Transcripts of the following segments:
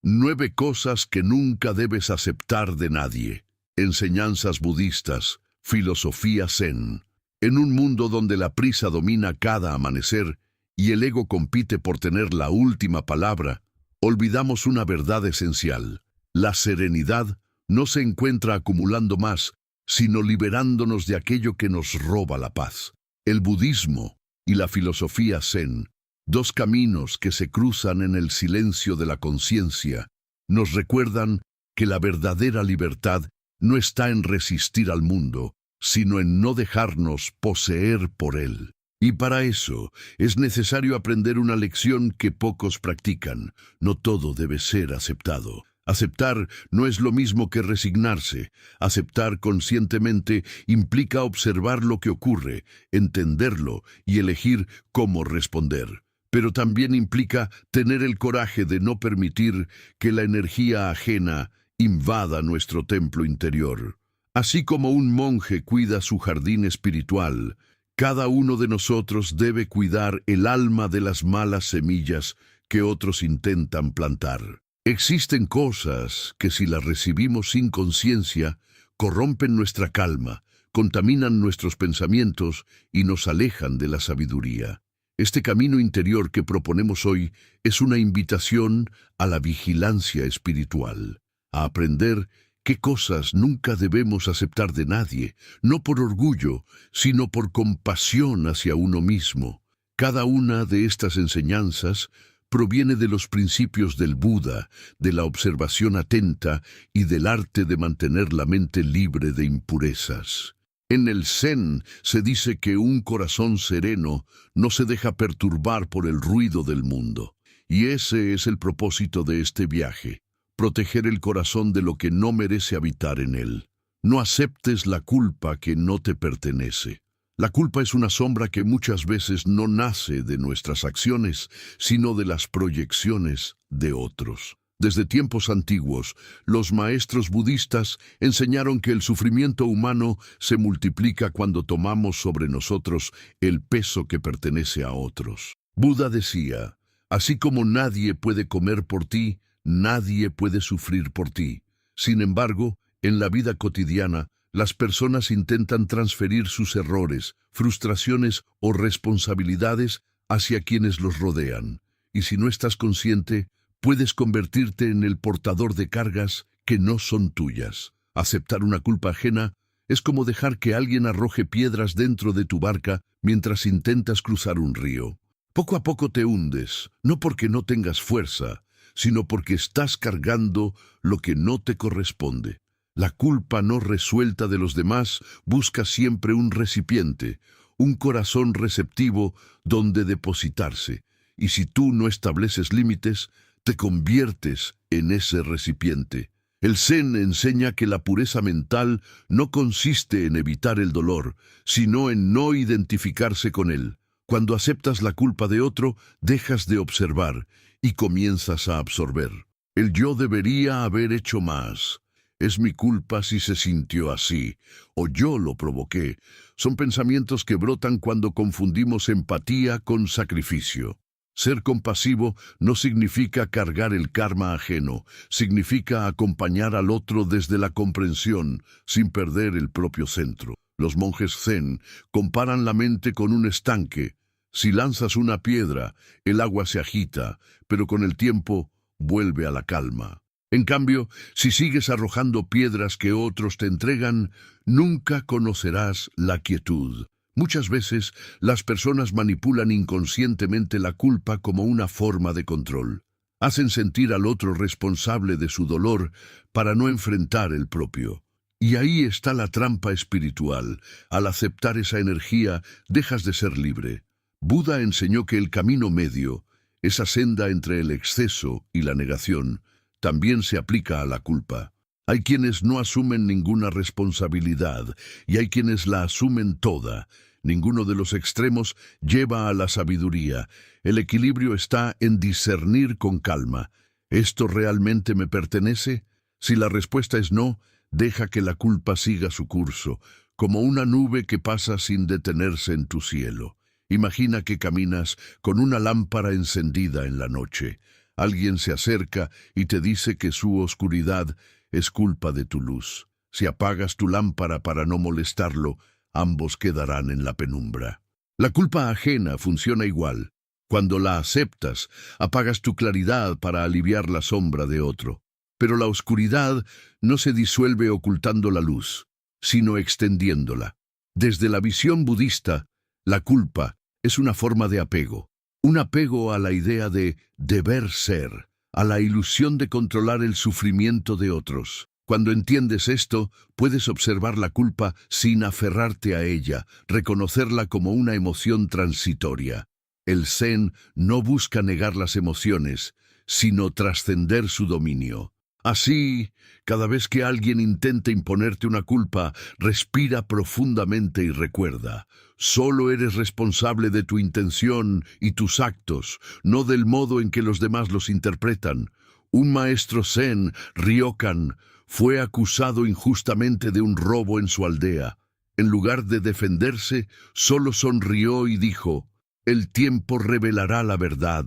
9 cosas que nunca debes aceptar de nadie. Enseñanzas budistas, filosofía zen. En un mundo donde la prisa domina cada amanecer y el ego compite por tener la última palabra, olvidamos una verdad esencial. La serenidad no se encuentra acumulando más, sino liberándonos de aquello que nos roba la paz. El budismo y la filosofía zen, 2 caminos que se cruzan en el silencio de la conciencia, nos recuerdan que la verdadera libertad no está en resistir al mundo, sino en no dejarnos poseer por él. Y para eso es necesario aprender una lección que pocos practican. No todo debe ser aceptado. Aceptar no es lo mismo que resignarse. Aceptar conscientemente implica observar lo que ocurre, entenderlo y elegir cómo responder. Pero también implica tener el coraje de no permitir que la energía ajena invada nuestro templo interior. Así como un monje cuida su jardín espiritual, cada uno de nosotros debe cuidar el alma de las malas semillas que otros intentan plantar. Existen cosas que si las recibimos sin conciencia, corrompen nuestra calma, contaminan nuestros pensamientos y nos alejan de la sabiduría. Este camino interior que proponemos hoy es una invitación a la vigilancia espiritual, a aprender qué cosas nunca debemos aceptar de nadie, no por orgullo, sino por compasión hacia uno mismo. Cada una de estas enseñanzas proviene de los principios del Buda, de la observación atenta y del arte de mantener la mente libre de impurezas. En el Zen se dice que un corazón sereno no se deja perturbar por el ruido del mundo. Y ese es el propósito de este viaje, proteger el corazón de lo que no merece habitar en él. No aceptes la culpa que no te pertenece. La culpa es una sombra que muchas veces no nace de nuestras acciones, sino de las proyecciones de otros. Desde tiempos antiguos, los maestros budistas enseñaron que el sufrimiento humano se multiplica cuando tomamos sobre nosotros el peso que pertenece a otros. Buda decía, así como nadie puede comer por ti, nadie puede sufrir por ti. Sin embargo, en la vida cotidiana, las personas intentan transferir sus errores, frustraciones o responsabilidades hacia quienes los rodean. Y si no estás consciente, puedes convertirte en el portador de cargas que no son tuyas. Aceptar una culpa ajena es como dejar que alguien arroje piedras dentro de tu barca mientras intentas cruzar un río. Poco a poco te hundes, no porque no tengas fuerza, sino porque estás cargando lo que no te corresponde. La culpa no resuelta de los demás busca siempre un recipiente, un corazón receptivo donde depositarse. Y si tú no estableces límites, te conviertes en ese recipiente. El Zen enseña que la pureza mental no consiste en evitar el dolor, sino en no identificarse con él. Cuando aceptas la culpa de otro, dejas de observar y comienzas a absorber. El yo debería haber hecho más. Es mi culpa si se sintió así, o yo lo provoqué. Son pensamientos que brotan cuando confundimos empatía con sacrificio. Ser compasivo no significa cargar el karma ajeno, significa acompañar al otro desde la comprensión, sin perder el propio centro. Los monjes zen comparan la mente con un estanque. Si lanzas una piedra, el agua se agita, pero con el tiempo vuelve a la calma. En cambio, si sigues arrojando piedras que otros te entregan, nunca conocerás la quietud. Muchas veces, las personas manipulan inconscientemente la culpa como una forma de control. Hacen sentir al otro responsable de su dolor para no enfrentar el propio. Y ahí está la trampa espiritual. Al aceptar esa energía, dejas de ser libre. Buda enseñó que el camino medio, esa senda entre el exceso y la negación, también se aplica a la culpa. Hay quienes no asumen ninguna responsabilidad y hay quienes la asumen toda. Ninguno de los extremos lleva a la sabiduría. El equilibrio está en discernir con calma. ¿Esto realmente me pertenece? Si la respuesta es no, deja que la culpa siga su curso, como una nube que pasa sin detenerse en tu cielo. Imagina que caminas con una lámpara encendida en la noche. Alguien se acerca y te dice que su oscuridad es culpa de tu luz. Si apagas tu lámpara para no molestarlo, ambos quedarán en la penumbra. La culpa ajena funciona igual. Cuando la aceptas, apagas tu claridad para aliviar la sombra de otro. Pero la oscuridad no se disuelve ocultando la luz, sino extendiéndola. Desde la visión budista, la culpa es una forma de apego. Un apego a la idea de deber ser, a la ilusión de controlar el sufrimiento de otros. Cuando entiendes esto, puedes observar la culpa sin aferrarte a ella, reconocerla como una emoción transitoria. El Zen no busca negar las emociones, sino trascender su dominio. Así, cada vez que alguien intente imponerte una culpa, respira profundamente y recuerda: solo eres responsable de tu intención y tus actos, no del modo en que los demás los interpretan. Un maestro zen, Ryokan, fue acusado injustamente de un robo en su aldea. En lugar de defenderse, solo sonrió y dijo: «El tiempo revelará la verdad».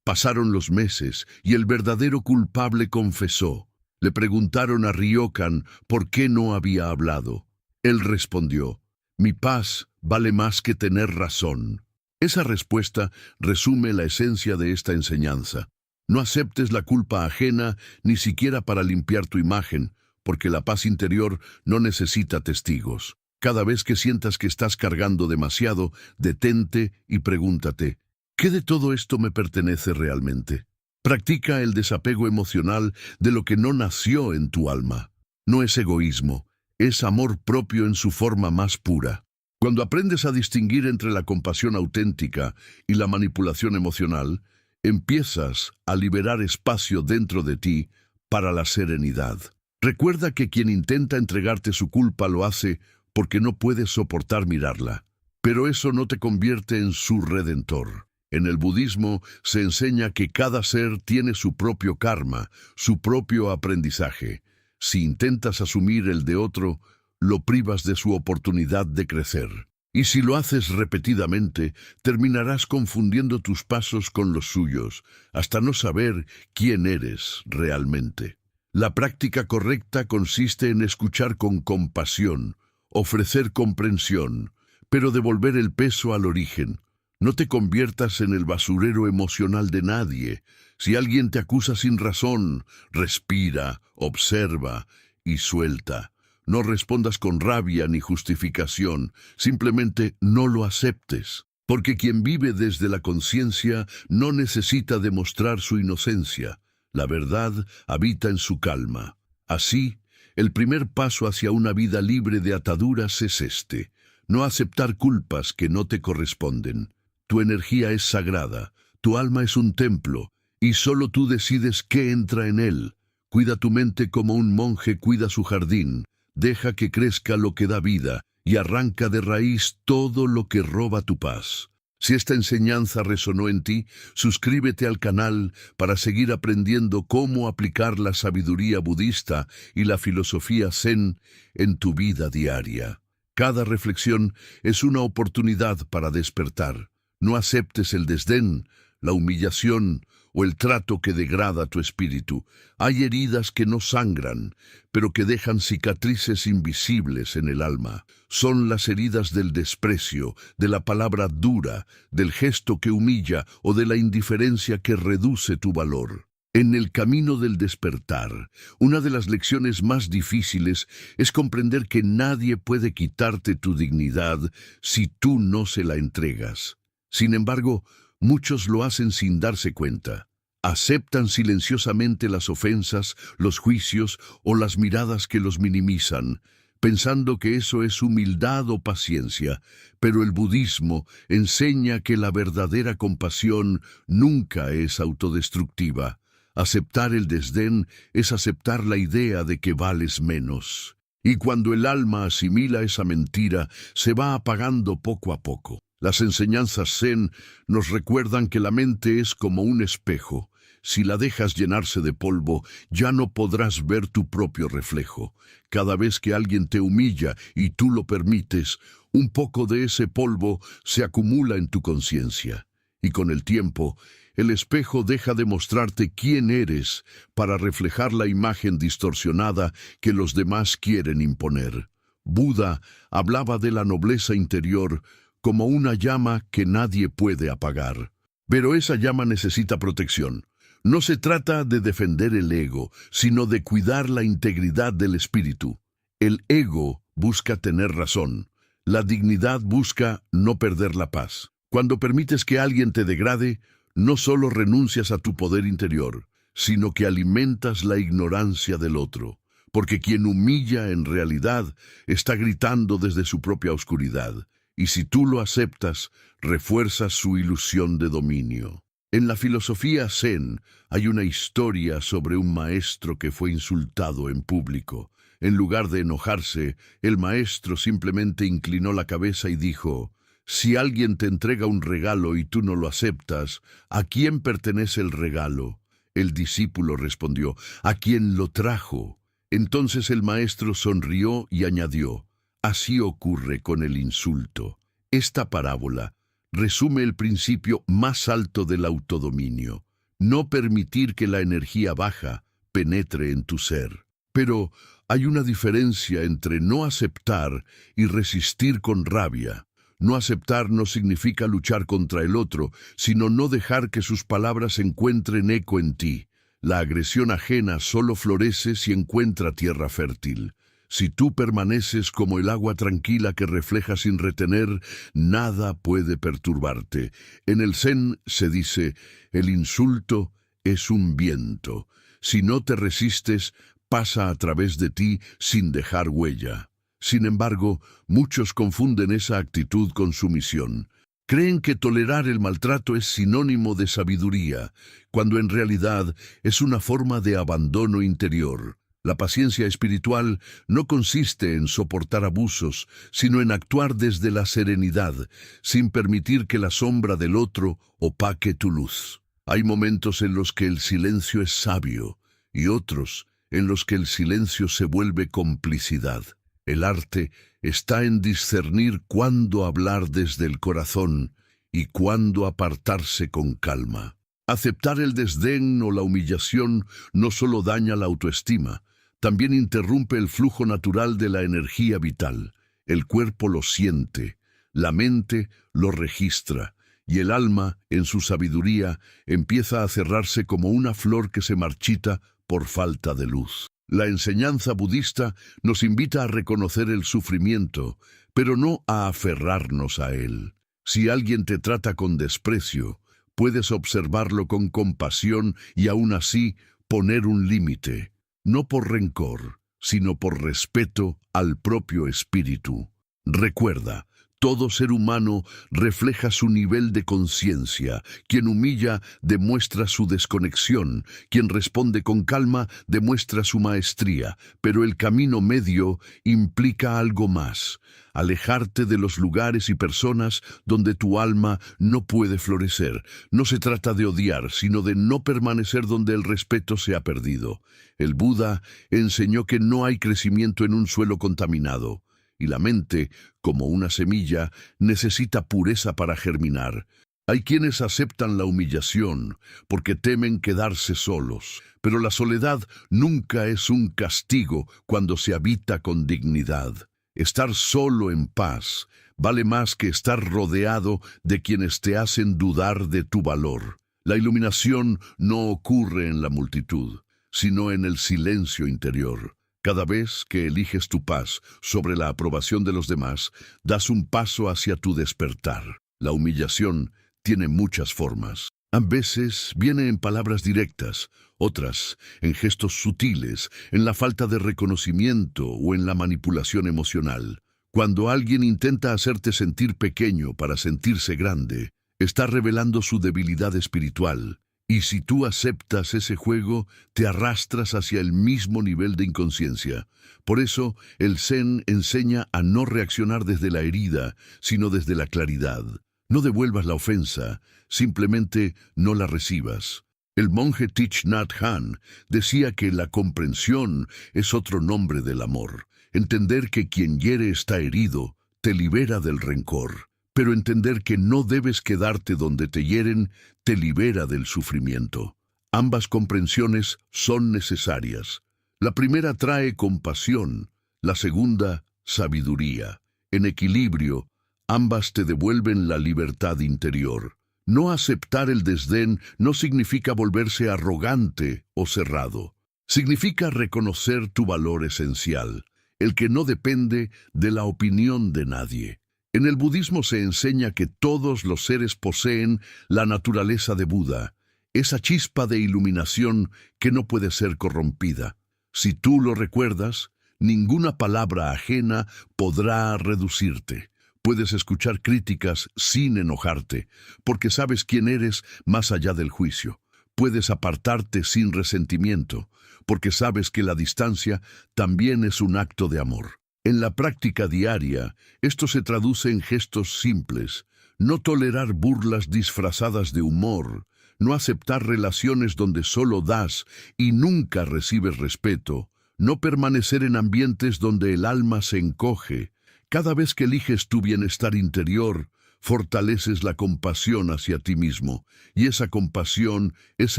Pasaron los meses y el verdadero culpable confesó. Le preguntaron a Ryokan por qué no había hablado. Él respondió: «Mi paz vale más que tener razón». Esa respuesta resume la esencia de esta enseñanza. No aceptes la culpa ajena ni siquiera para limpiar tu imagen, porque la paz interior no necesita testigos. Cada vez que sientas que estás cargando demasiado, detente y pregúntate: ¿qué de todo esto me pertenece realmente? Practica el desapego emocional de lo que no nació en tu alma. No es egoísmo, es amor propio en su forma más pura. Cuando aprendes a distinguir entre la compasión auténtica y la manipulación emocional, empiezas a liberar espacio dentro de ti para la serenidad. Recuerda que quien intenta entregarte su culpa lo hace porque no puede soportar mirarla. Pero eso no te convierte en su redentor. En el budismo se enseña que cada ser tiene su propio karma, su propio aprendizaje. Si intentas asumir el de otro, lo privas de su oportunidad de crecer. Y si lo haces repetidamente, terminarás confundiendo tus pasos con los suyos, hasta no saber quién eres realmente. La práctica correcta consiste en escuchar con compasión, ofrecer comprensión, pero devolver el peso al origen. No te conviertas en el basurero emocional de nadie. Si alguien te acusa sin razón, respira, observa y suelta. No respondas con rabia ni justificación, simplemente no lo aceptes. Porque quien vive desde la conciencia no necesita demostrar su inocencia. La verdad habita en su calma. Así, el primer paso hacia una vida libre de ataduras es este: no aceptar culpas que no te corresponden. Tu energía es sagrada, tu alma es un templo, y solo tú decides qué entra en él. Cuida tu mente como un monje cuida su jardín. Deja que crezca lo que da vida y arranca de raíz todo lo que roba tu paz. Si esta enseñanza resonó en ti, suscríbete al canal para seguir aprendiendo cómo aplicar la sabiduría budista y la filosofía zen en tu vida diaria. Cada reflexión es una oportunidad para despertar. No aceptes el desdén, la humillación o el trato que degrada tu espíritu. Hay heridas que no sangran, pero que dejan cicatrices invisibles en el alma. Son las heridas del desprecio, de la palabra dura, del gesto que humilla o de la indiferencia que reduce tu valor. En el camino del despertar, una de las lecciones más difíciles es comprender que nadie puede quitarte tu dignidad si tú no se la entregas. Sin embargo, muchos lo hacen sin darse cuenta. Aceptan silenciosamente las ofensas, los juicios o las miradas que los minimizan, pensando que eso es humildad o paciencia. Pero el budismo enseña que la verdadera compasión nunca es autodestructiva. Aceptar el desdén es aceptar la idea de que vales menos. Y cuando el alma asimila esa mentira, se va apagando poco a poco. Las enseñanzas zen nos recuerdan que la mente es como un espejo. Si la dejas llenarse de polvo, ya no podrás ver tu propio reflejo. Cada vez que alguien te humilla y tú lo permites, un poco de ese polvo se acumula en tu conciencia. Y con el tiempo, El espejo deja de mostrarte quién eres para reflejar la imagen distorsionada que los demás quieren imponer. Buda hablaba de la nobleza interior como una llama que nadie puede apagar. Pero esa llama necesita protección. No se trata de defender el ego, sino de cuidar la integridad del espíritu. El ego busca tener razón. La dignidad busca no perder la paz. Cuando permites que alguien te degrade, no solo renuncias a tu poder interior, sino que alimentas la ignorancia del otro. Porque quien humilla en realidad está gritando desde su propia oscuridad. Y si tú lo aceptas, refuerzas su ilusión de dominio. En la filosofía Zen hay una historia sobre un maestro que fue insultado en público. En lugar de enojarse, el maestro simplemente inclinó la cabeza y dijo: «Si alguien te entrega un regalo y tú no lo aceptas, ¿a quién pertenece el regalo?». El discípulo respondió: «A quien lo trajo». Entonces el maestro sonrió y añadió: «Así ocurre con el insulto». Esta parábola resume el principio más alto del autodominio: no permitir que la energía baja penetre en tu ser. Pero hay una diferencia entre no aceptar y resistir con rabia. No aceptar no significa luchar contra el otro, sino no dejar que sus palabras encuentren eco en ti. La agresión ajena solo florece si encuentra tierra fértil. Si tú permaneces como el agua tranquila que refleja sin retener, nada puede perturbarte. En el Zen se dice: el insulto es un viento. Si no te resistes, pasa a través de ti sin dejar huella. Sin embargo, muchos confunden esa actitud con sumisión. Creen que tolerar el maltrato es sinónimo de sabiduría, cuando en realidad es una forma de abandono interior. La paciencia espiritual no consiste en soportar abusos, sino en actuar desde la serenidad, sin permitir que la sombra del otro opaque tu luz. Hay momentos en los que el silencio es sabio, y otros en los que el silencio se vuelve complicidad. El arte está en discernir cuándo hablar desde el corazón y cuándo apartarse con calma. Aceptar el desdén o la humillación no solo daña la autoestima, también interrumpe el flujo natural de la energía vital. El cuerpo lo siente, la mente lo registra, y el alma, en su sabiduría, empieza a cerrarse como una flor que se marchita por falta de luz. La enseñanza budista nos invita a reconocer el sufrimiento, pero no a aferrarnos a él. Si alguien te trata con desprecio, puedes observarlo con compasión y aún así poner un límite. No por rencor, sino por respeto al propio espíritu. Recuerda, todo ser humano refleja su nivel de conciencia. Quien humilla demuestra su desconexión. Quien responde con calma demuestra su maestría. Pero el camino medio implica algo más: alejarte de los lugares y personas donde tu alma no puede florecer. No se trata de odiar, sino de no permanecer donde el respeto se ha perdido. El Buda enseñó que no hay crecimiento en un suelo contaminado, y la mente, como una semilla, necesita pureza para germinar. Hay quienes aceptan la humillación porque temen quedarse solos, pero la soledad nunca es un castigo cuando se habita con dignidad. Estar solo en paz vale más que estar rodeado de quienes te hacen dudar de tu valor. La iluminación no ocurre en la multitud, sino en el silencio interior. Cada vez que eliges tu paz sobre la aprobación de los demás, das un paso hacia tu despertar. La humillación tiene muchas formas. A veces viene en palabras directas, otras en gestos sutiles, en la falta de reconocimiento o en la manipulación emocional. Cuando alguien intenta hacerte sentir pequeño para sentirse grande, está revelando su debilidad espiritual. Y si tú aceptas ese juego, te arrastras hacia el mismo nivel de inconsciencia. Por eso, el Zen enseña a no reaccionar desde la herida, sino desde la claridad. No devuelvas la ofensa, simplemente no la recibas. El monje Thich Nhat Hanh decía que la comprensión es otro nombre del amor. Entender que quien hiere está herido, te libera del rencor. pero entender que no debes quedarte donde te hieren te libera del sufrimiento. Ambas comprensiones son necesarias. La primera trae compasión, la segunda, sabiduría. En equilibrio, ambas te devuelven la libertad interior. No aceptar el desdén no significa volverse arrogante o cerrado. Significa reconocer tu valor esencial, el que no depende de la opinión de nadie. En el budismo se enseña que todos los seres poseen la naturaleza de Buda, esa chispa de iluminación que no puede ser corrompida. Si tú lo recuerdas, ninguna palabra ajena podrá reducirte. Puedes escuchar críticas sin enojarte, porque sabes quién eres más allá del juicio. Puedes apartarte sin resentimiento, porque sabes que la distancia también es un acto de amor. En la práctica diaria, esto se traduce en gestos simples: no tolerar burlas disfrazadas de humor, no aceptar relaciones donde solo das y nunca recibes respeto, no permanecer en ambientes donde el alma se encoge. Cada vez que eliges tu bienestar interior, fortaleces la compasión hacia ti mismo, y esa compasión es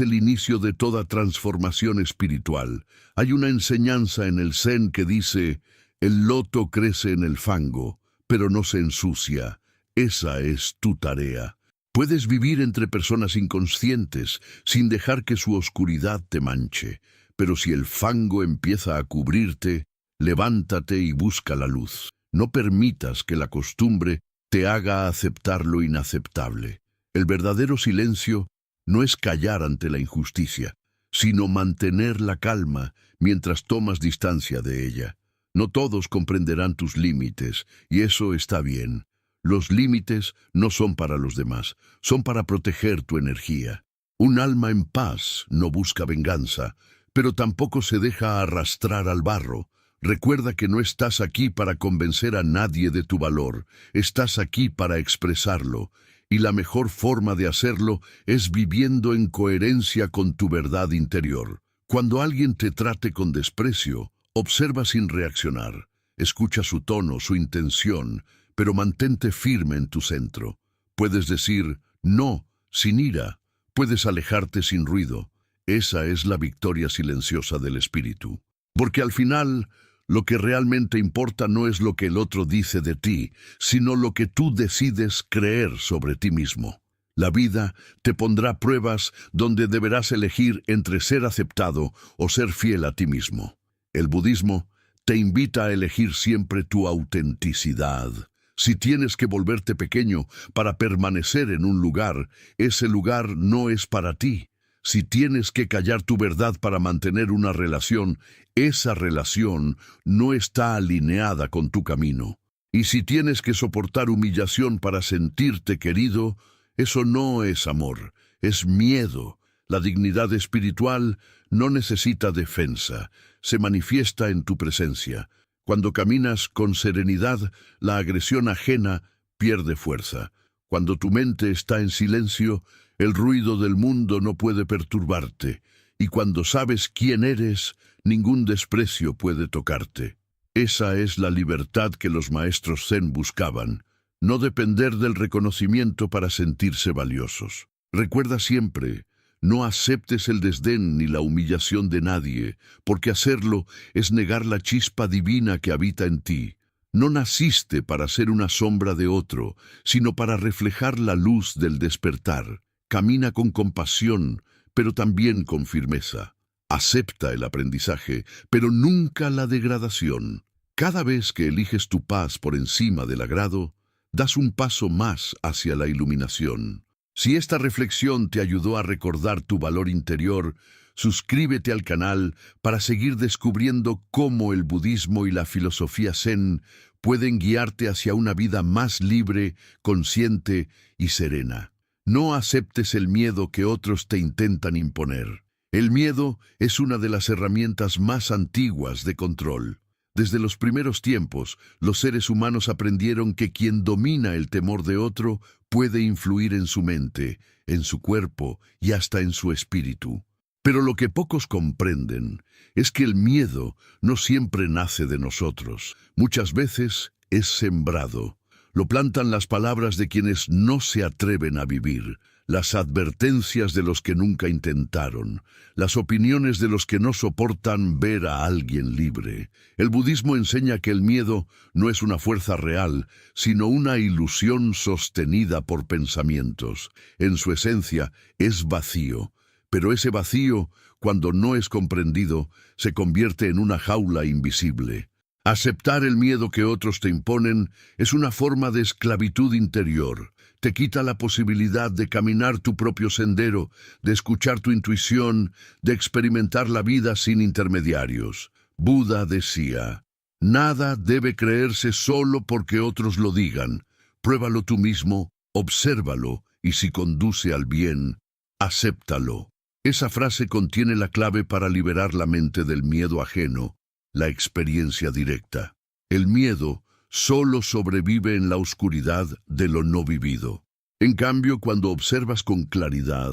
el inicio de toda transformación espiritual. Hay una enseñanza en el Zen que dice: el loto crece en el fango, pero no se ensucia. Esa es tu tarea. Puedes vivir entre personas inconscientes sin dejar que su oscuridad te manche, pero si el fango empieza a cubrirte, levántate y busca la luz. No permitas que la costumbre te haga aceptar lo inaceptable. El verdadero silencio no es callar ante la injusticia, sino mantener la calma mientras tomas distancia de ella. No todos comprenderán tus límites, y eso está bien. Los límites no son para los demás, son para proteger tu energía. Un alma en paz no busca venganza, pero tampoco se deja arrastrar al barro. Recuerda que no estás aquí para convencer a nadie de tu valor, estás aquí para expresarlo, y la mejor forma de hacerlo es viviendo en coherencia con tu verdad interior. Cuando alguien te trate con desprecio, observa sin reaccionar, escucha su tono, su intención, pero mantente firme en tu centro. Puedes decir no sin ira, puedes alejarte sin ruido. Esa es la victoria silenciosa del espíritu. Porque al final, lo que realmente importa no es lo que el otro dice de ti, sino lo que tú decides creer sobre ti mismo. La vida te pondrá pruebas donde deberás elegir entre ser aceptado o ser fiel a ti mismo. El budismo te invita a elegir siempre tu autenticidad. Si tienes que volverte pequeño para permanecer en un lugar, ese lugar no es para ti. Si tienes que callar tu verdad para mantener una relación, esa relación no está alineada con tu camino. Y si tienes que soportar humillación para sentirte querido, eso no es amor, es miedo. La dignidad espiritual no necesita defensa, se manifiesta en tu presencia. Cuando caminas con serenidad, la agresión ajena pierde fuerza. Cuando tu mente está en silencio, el ruido del mundo no puede perturbarte, y cuando sabes quién eres, ningún desprecio puede tocarte. Esa es la libertad que los maestros Zen buscaban, no depender del reconocimiento para sentirse valiosos. Recuerda siempre, no aceptes el desdén ni la humillación de nadie, porque hacerlo es negar la chispa divina que habita en ti. No naciste para ser una sombra de otro, sino para reflejar la luz del despertar. Camina con compasión, pero también con firmeza. Acepta el aprendizaje, pero nunca la degradación. Cada vez que eliges tu paz por encima del agrado, das un paso más hacia la iluminación. Si esta reflexión te ayudó a recordar tu valor interior, suscríbete al canal para seguir descubriendo cómo el budismo y la filosofía Zen pueden guiarte hacia una vida más libre, consciente y serena. No aceptes el miedo que otros te intentan imponer. El miedo es una de las herramientas más antiguas de control. Desde los primeros tiempos, los seres humanos aprendieron que quien domina el temor de otro puede influir en su mente, en su cuerpo y hasta en su espíritu. Pero lo que pocos comprenden es que el miedo no siempre nace de nosotros. Muchas veces es sembrado. Lo plantan las palabras de quienes no se atreven a vivir, las advertencias de los que nunca intentaron, las opiniones de los que no soportan ver a alguien libre. El budismo enseña que el miedo no es una fuerza real, sino una ilusión sostenida por pensamientos. En su esencia es vacío, pero ese vacío, cuando no es comprendido, se convierte en una jaula invisible. Aceptar el miedo que otros te imponen es una forma de esclavitud interior. Te quita la posibilidad de caminar tu propio sendero, de escuchar tu intuición, de experimentar la vida sin intermediarios. Buda decía, nada debe creerse solo porque otros lo digan. Pruébalo tú mismo, obsérvalo, y si conduce al bien, acéptalo. Esa frase contiene la clave para liberar la mente del miedo ajeno, la experiencia directa. El miedo solo sobrevive en la oscuridad de lo no vivido. En cambio, cuando observas con claridad,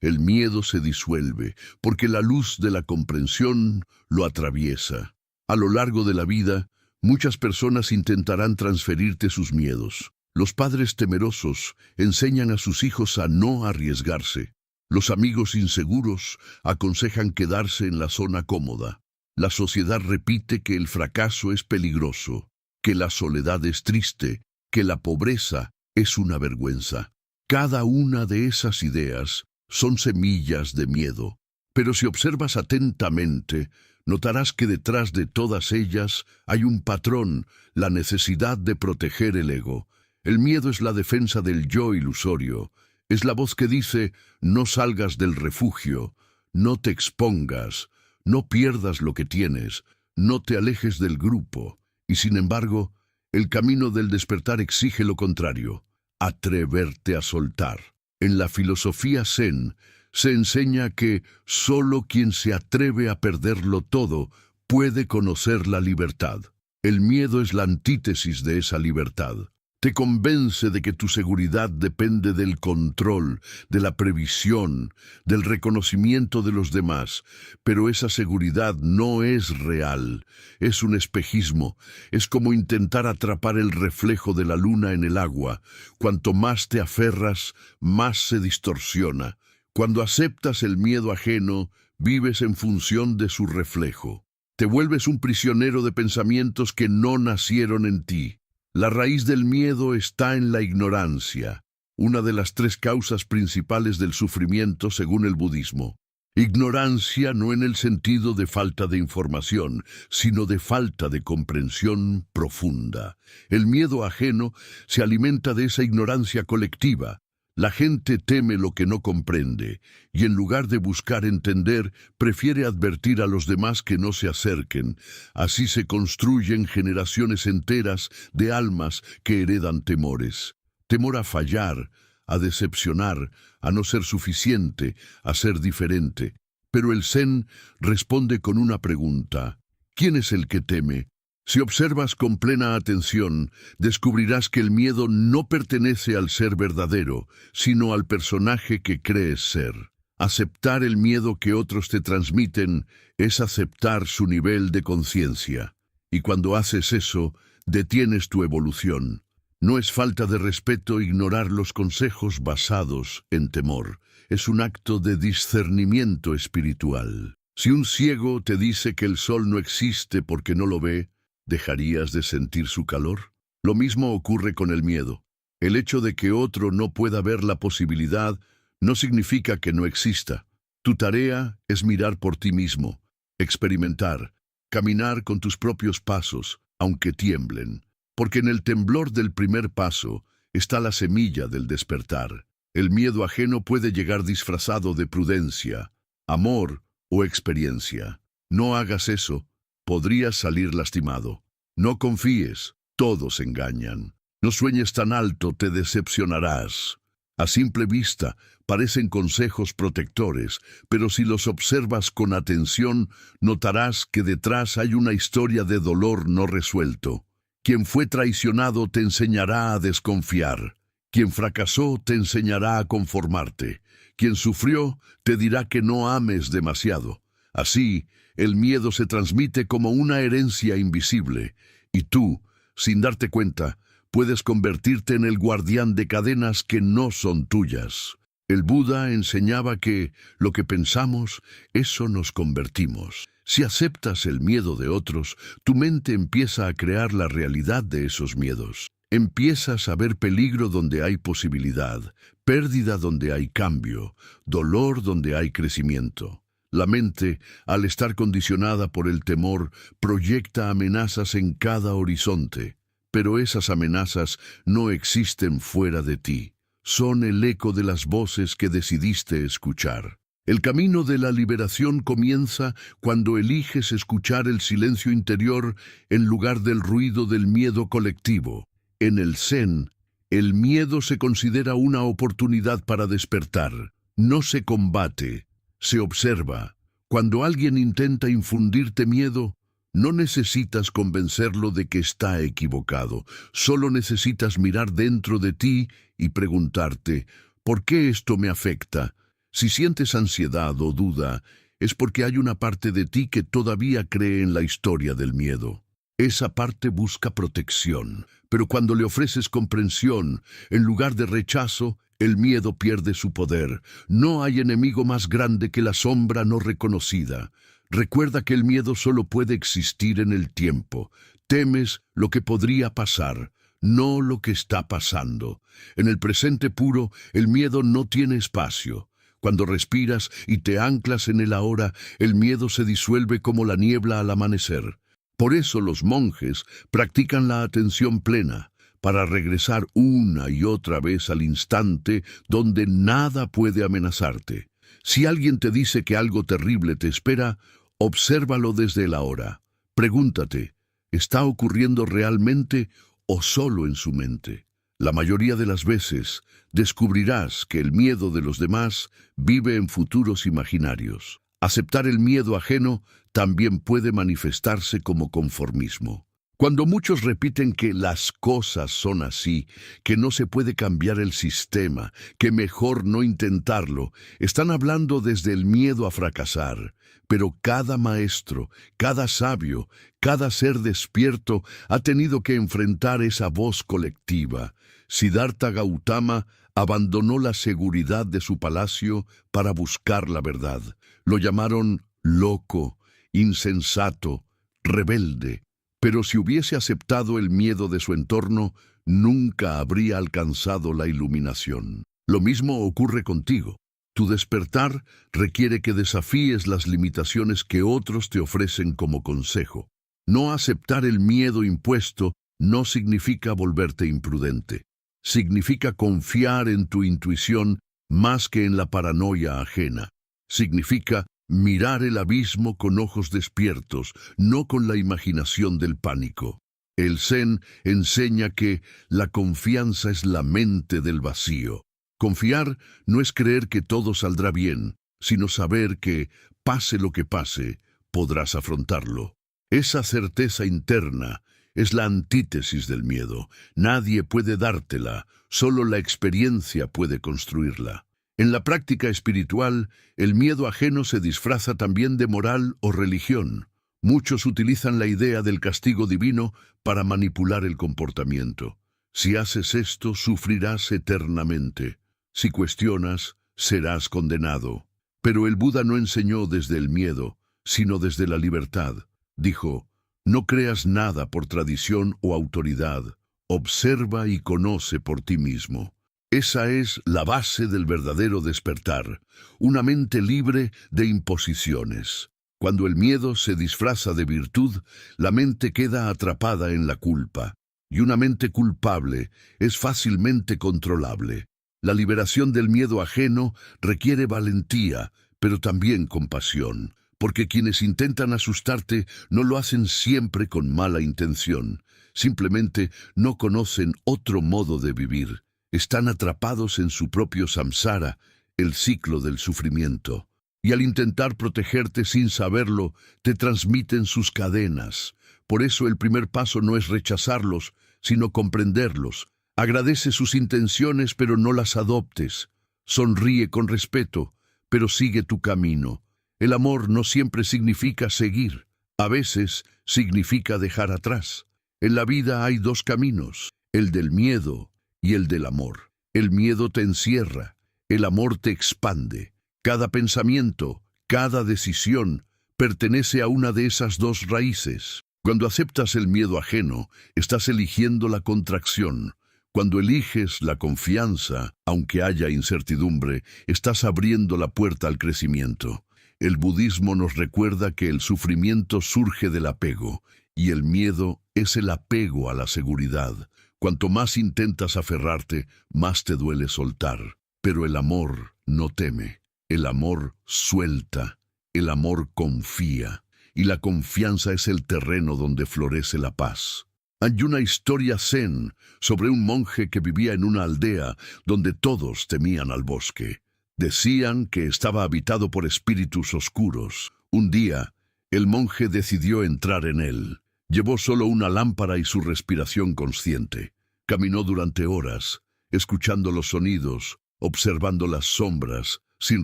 el miedo se disuelve, porque la luz de la comprensión lo atraviesa. A lo largo de la vida, muchas personas intentarán transferirte sus miedos. Los padres temerosos enseñan a sus hijos a no arriesgarse. Los amigos inseguros aconsejan quedarse en la zona cómoda. La sociedad repite que el fracaso es peligroso, que la soledad es triste, que la pobreza es una vergüenza. Cada una de esas ideas son semillas de miedo, pero si observas atentamente, notarás que detrás de todas ellas hay un patrón, la necesidad de proteger el ego. El miedo es la defensa del yo ilusorio, es la voz que dice, no salgas del refugio, no te expongas, no pierdas lo que tienes, no te alejes del grupo. Y sin embargo, el camino del despertar exige lo contrario, atreverte a soltar. En la filosofía Zen se enseña que solo quien se atreve a perderlo todo puede conocer la libertad. El miedo es la antítesis de esa libertad. Te convence de que tu seguridad depende del control, de la previsión, del reconocimiento de los demás, pero esa seguridad no es real, es un espejismo, es como intentar atrapar el reflejo de la luna en el agua. Cuanto más te aferras, más se distorsiona. Cuando aceptas el miedo ajeno, vives en función de su reflejo. Te vuelves un prisionero de pensamientos que no nacieron en ti. La raíz del miedo está en la ignorancia, una de las 3 causas principales del sufrimiento según el budismo. Ignorancia no en el sentido de falta de información, sino de falta de comprensión profunda. El miedo ajeno se alimenta de esa ignorancia colectiva. La gente teme lo que no comprende, y en lugar de buscar entender, prefiere advertir a los demás que no se acerquen. Así se construyen generaciones enteras de almas que heredan temores. Temor a fallar, a decepcionar, a no ser suficiente, a ser diferente. Pero el Zen responde con una pregunta. ¿Quién es el que teme? Si observas con plena atención, descubrirás que el miedo no pertenece al ser verdadero, sino al personaje que crees ser. Aceptar el miedo que otros te transmiten es aceptar su nivel de conciencia. Y cuando haces eso, detienes tu evolución. No es falta de respeto ignorar los consejos basados en temor. Es un acto de discernimiento espiritual. Si un ciego te dice que el sol no existe porque no lo ve, ¿dejarías de sentir su calor? Lo mismo ocurre con el miedo. El hecho de que otro no pueda ver la posibilidad no significa que no exista. Tu tarea es mirar por ti mismo, experimentar, caminar con tus propios pasos, aunque tiemblen. Porque en el temblor del primer paso está la semilla del despertar. El miedo ajeno puede llegar disfrazado de prudencia, amor o experiencia. No hagas eso. Podrías salir lastimado. No confíes, todos engañan. No sueñes tan alto, te decepcionarás. A simple vista, parecen consejos protectores, pero si los observas con atención, notarás que detrás hay una historia de dolor no resuelto. Quien fue traicionado te enseñará a desconfiar. Quien fracasó te enseñará a conformarte. Quien sufrió te dirá que no ames demasiado. Así, el miedo se transmite como una herencia invisible, y tú, sin darte cuenta, puedes convertirte en el guardián de cadenas que no son tuyas. El Buda enseñaba que lo que pensamos, eso nos convertimos. Si aceptas el miedo de otros, tu mente empieza a crear la realidad de esos miedos. Empiezas a ver peligro donde hay posibilidad, pérdida donde hay cambio, dolor donde hay crecimiento. La mente, al estar condicionada por el temor, proyecta amenazas en cada horizonte, pero esas amenazas no existen fuera de ti. Son el eco de las voces que decidiste escuchar. El camino de la liberación comienza cuando eliges escuchar el silencio interior en lugar del ruido del miedo colectivo. En el Zen, el miedo se considera una oportunidad para despertar. No se combate, se observa. Cuando alguien intenta infundirte miedo, no necesitas convencerlo de que está equivocado. Solo necesitas mirar dentro de ti y preguntarte, ¿por qué esto me afecta? Si sientes ansiedad o duda, es porque hay una parte de ti que todavía cree en la historia del miedo. Esa parte busca protección, pero cuando le ofreces comprensión, en lugar de rechazo, el miedo pierde su poder. No hay enemigo más grande que la sombra no reconocida. Recuerda que el miedo solo puede existir en el tiempo. Temes lo que podría pasar, no lo que está pasando. En el presente puro, el miedo no tiene espacio. Cuando respiras y te anclas en el ahora, el miedo se disuelve como la niebla al amanecer. Por eso los monjes practican la atención plena, para regresar una y otra vez al instante donde nada puede amenazarte. Si alguien te dice que algo terrible te espera, obsérvalo desde el ahora. Pregúntate, ¿está ocurriendo realmente o solo en su mente? La mayoría de las veces descubrirás que el miedo de los demás vive en futuros imaginarios. Aceptar el miedo ajeno también puede manifestarse como conformismo. Cuando muchos repiten que las cosas son así, que no se puede cambiar el sistema, que mejor no intentarlo, están hablando desde el miedo a fracasar. Pero cada maestro, cada sabio, cada ser despierto ha tenido que enfrentar esa voz colectiva. Siddhartha Gautama abandonó la seguridad de su palacio para buscar la verdad. Lo llamaron loco, insensato, rebelde. Pero si hubiese aceptado el miedo de su entorno, nunca habría alcanzado la iluminación. Lo mismo ocurre contigo. Tu despertar requiere que desafíes las limitaciones que otros te ofrecen como consejo. No aceptar el miedo impuesto no significa volverte imprudente. Significa confiar en tu intuición más que en la paranoia ajena. Significa mirar el abismo con ojos despiertos, no con la imaginación del pánico. El Zen enseña que la confianza es la mente del vacío. Confiar no es creer que todo saldrá bien, sino saber que, pase lo que pase, podrás afrontarlo. Esa certeza interna es la antítesis del miedo. Nadie puede dártela, solo la experiencia puede construirla. En la práctica espiritual, el miedo ajeno se disfraza también de moral o religión. Muchos utilizan la idea del castigo divino para manipular el comportamiento. Si haces esto, sufrirás eternamente. Si cuestionas, serás condenado. Pero el Buda no enseñó desde el miedo, sino desde la libertad. Dijo, no creas nada por tradición o autoridad. Observa y conoce por ti mismo. Esa es la base del verdadero despertar, una mente libre de imposiciones. Cuando el miedo se disfraza de virtud, la mente queda atrapada en la culpa, y una mente culpable es fácilmente controlable. La liberación del miedo ajeno requiere valentía, pero también compasión, porque quienes intentan asustarte no lo hacen siempre con mala intención, simplemente no conocen otro modo de vivir. Están atrapados en su propio samsara, el ciclo del sufrimiento. Y al intentar protegerte sin saberlo, te transmiten sus cadenas. Por eso el primer paso no es rechazarlos, sino comprenderlos. Agradece sus intenciones, pero no las adoptes. Sonríe con respeto, pero sigue tu camino. El amor no siempre significa seguir. A veces significa dejar atrás. En la vida hay dos caminos. el del miedo y el del amor. El miedo te encierra, el amor te expande. Cada pensamiento, cada decisión, pertenece a una de esas dos raíces. Cuando aceptas el miedo ajeno, estás eligiendo la contracción. Cuando eliges la confianza, aunque haya incertidumbre, estás abriendo la puerta al crecimiento. El budismo nos recuerda que el sufrimiento surge del apego, y el miedo es el apego a la seguridad. Cuanto más intentas aferrarte, más te duele soltar. Pero el amor no teme, el amor suelta, el amor confía, y la confianza es el terreno donde florece la paz. Hay una historia zen sobre un monje que vivía en una aldea donde todos temían al bosque. Decían que estaba habitado por espíritus oscuros. Un día, el monje decidió entrar en él. Llevó solo una lámpara y su respiración consciente. Caminó durante horas, escuchando los sonidos, observando las sombras, sin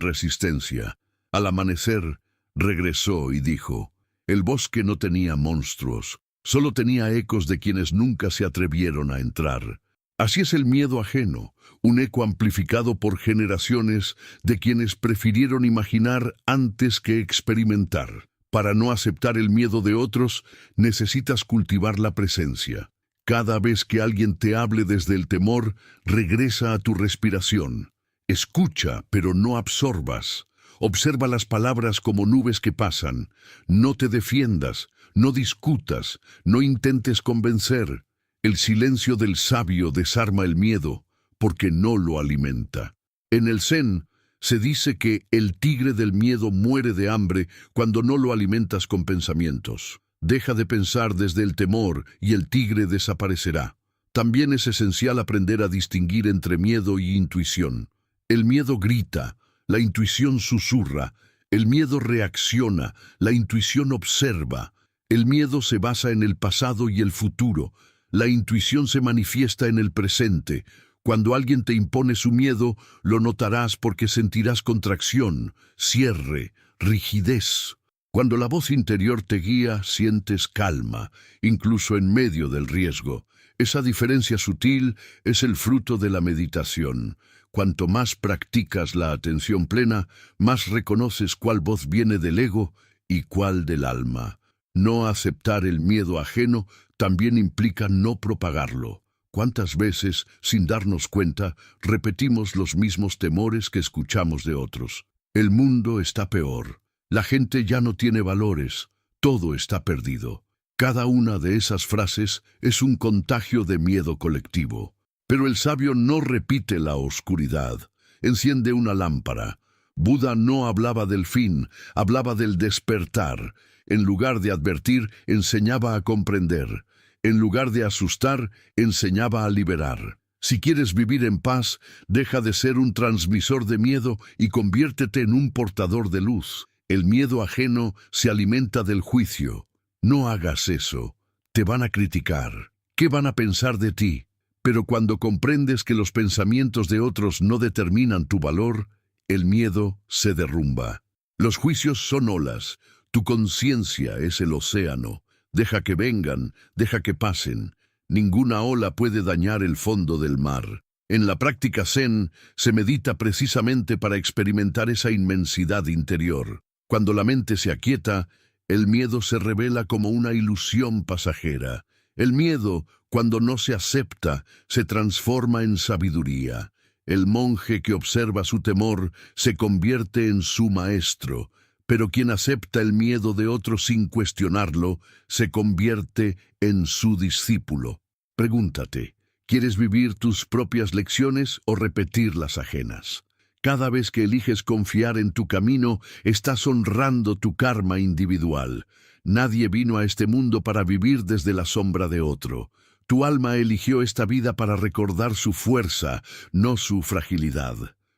resistencia. Al amanecer, regresó y dijo: el bosque no tenía monstruos, solo tenía ecos de quienes nunca se atrevieron a entrar. Así es el miedo ajeno, un eco amplificado por generaciones de quienes prefirieron imaginar antes que experimentar. Para no aceptar el miedo de otros, necesitas cultivar la presencia. Cada vez que alguien te hable desde el temor, regresa a tu respiración. Escucha, pero no absorbas. Observa las palabras como nubes que pasan. No te defiendas, no discutas, no intentes convencer. El silencio del sabio desarma el miedo, porque no lo alimenta. En el Zen, se dice que el tigre del miedo muere de hambre cuando no lo alimentas con pensamientos. Deja de pensar desde el temor y el tigre desaparecerá. También es esencial aprender a distinguir entre miedo y intuición. El miedo grita, la intuición susurra. El miedo reacciona, la intuición observa. El miedo se basa en el pasado y el futuro. La intuición se manifiesta en el presente. Cuando alguien te impone su miedo, lo notarás porque sentirás contracción, cierre, rigidez. Cuando la voz interior te guía, sientes calma, incluso en medio del riesgo. Esa diferencia sutil es el fruto de la meditación. Cuanto más practicas la atención plena, más reconoces cuál voz viene del ego y cuál del alma. No aceptar el miedo ajeno también implica no propagarlo. ¿Cuántas veces, sin darnos cuenta, repetimos los mismos temores que escuchamos de otros? El mundo está peor. La gente ya no tiene valores. Todo está perdido. Cada una de esas frases es un contagio de miedo colectivo. Pero el sabio no repite la oscuridad. Enciende una lámpara. Buda no hablaba del fin, hablaba del despertar. En lugar de advertir, enseñaba a comprender. En lugar de asustar, enseñaba a liberar. Si quieres vivir en paz, deja de ser un transmisor de miedo y conviértete en un portador de luz. El miedo ajeno se alimenta del juicio. No hagas eso. Te van a criticar. ¿Qué van a pensar de ti? Pero cuando comprendes que los pensamientos de otros no determinan tu valor, el miedo se derrumba. Los juicios son olas. Tu conciencia es el océano. Deja que vengan, deja que pasen. Ninguna ola puede dañar el fondo del mar. En la práctica Zen se medita precisamente para experimentar esa inmensidad interior. Cuando la mente se aquieta, el miedo se revela como una ilusión pasajera. El miedo, cuando no se acepta, se transforma en sabiduría. El monje que observa su temor se convierte en su maestro. Pero quien acepta el miedo de otros sin cuestionarlo, se convierte en su discípulo. Pregúntate, ¿quieres vivir tus propias lecciones o repetir las ajenas? Cada vez que eliges confiar en tu camino, estás honrando tu karma individual. Nadie vino a este mundo para vivir desde la sombra de otro. Tu alma eligió esta vida para recordar su fuerza, no su fragilidad.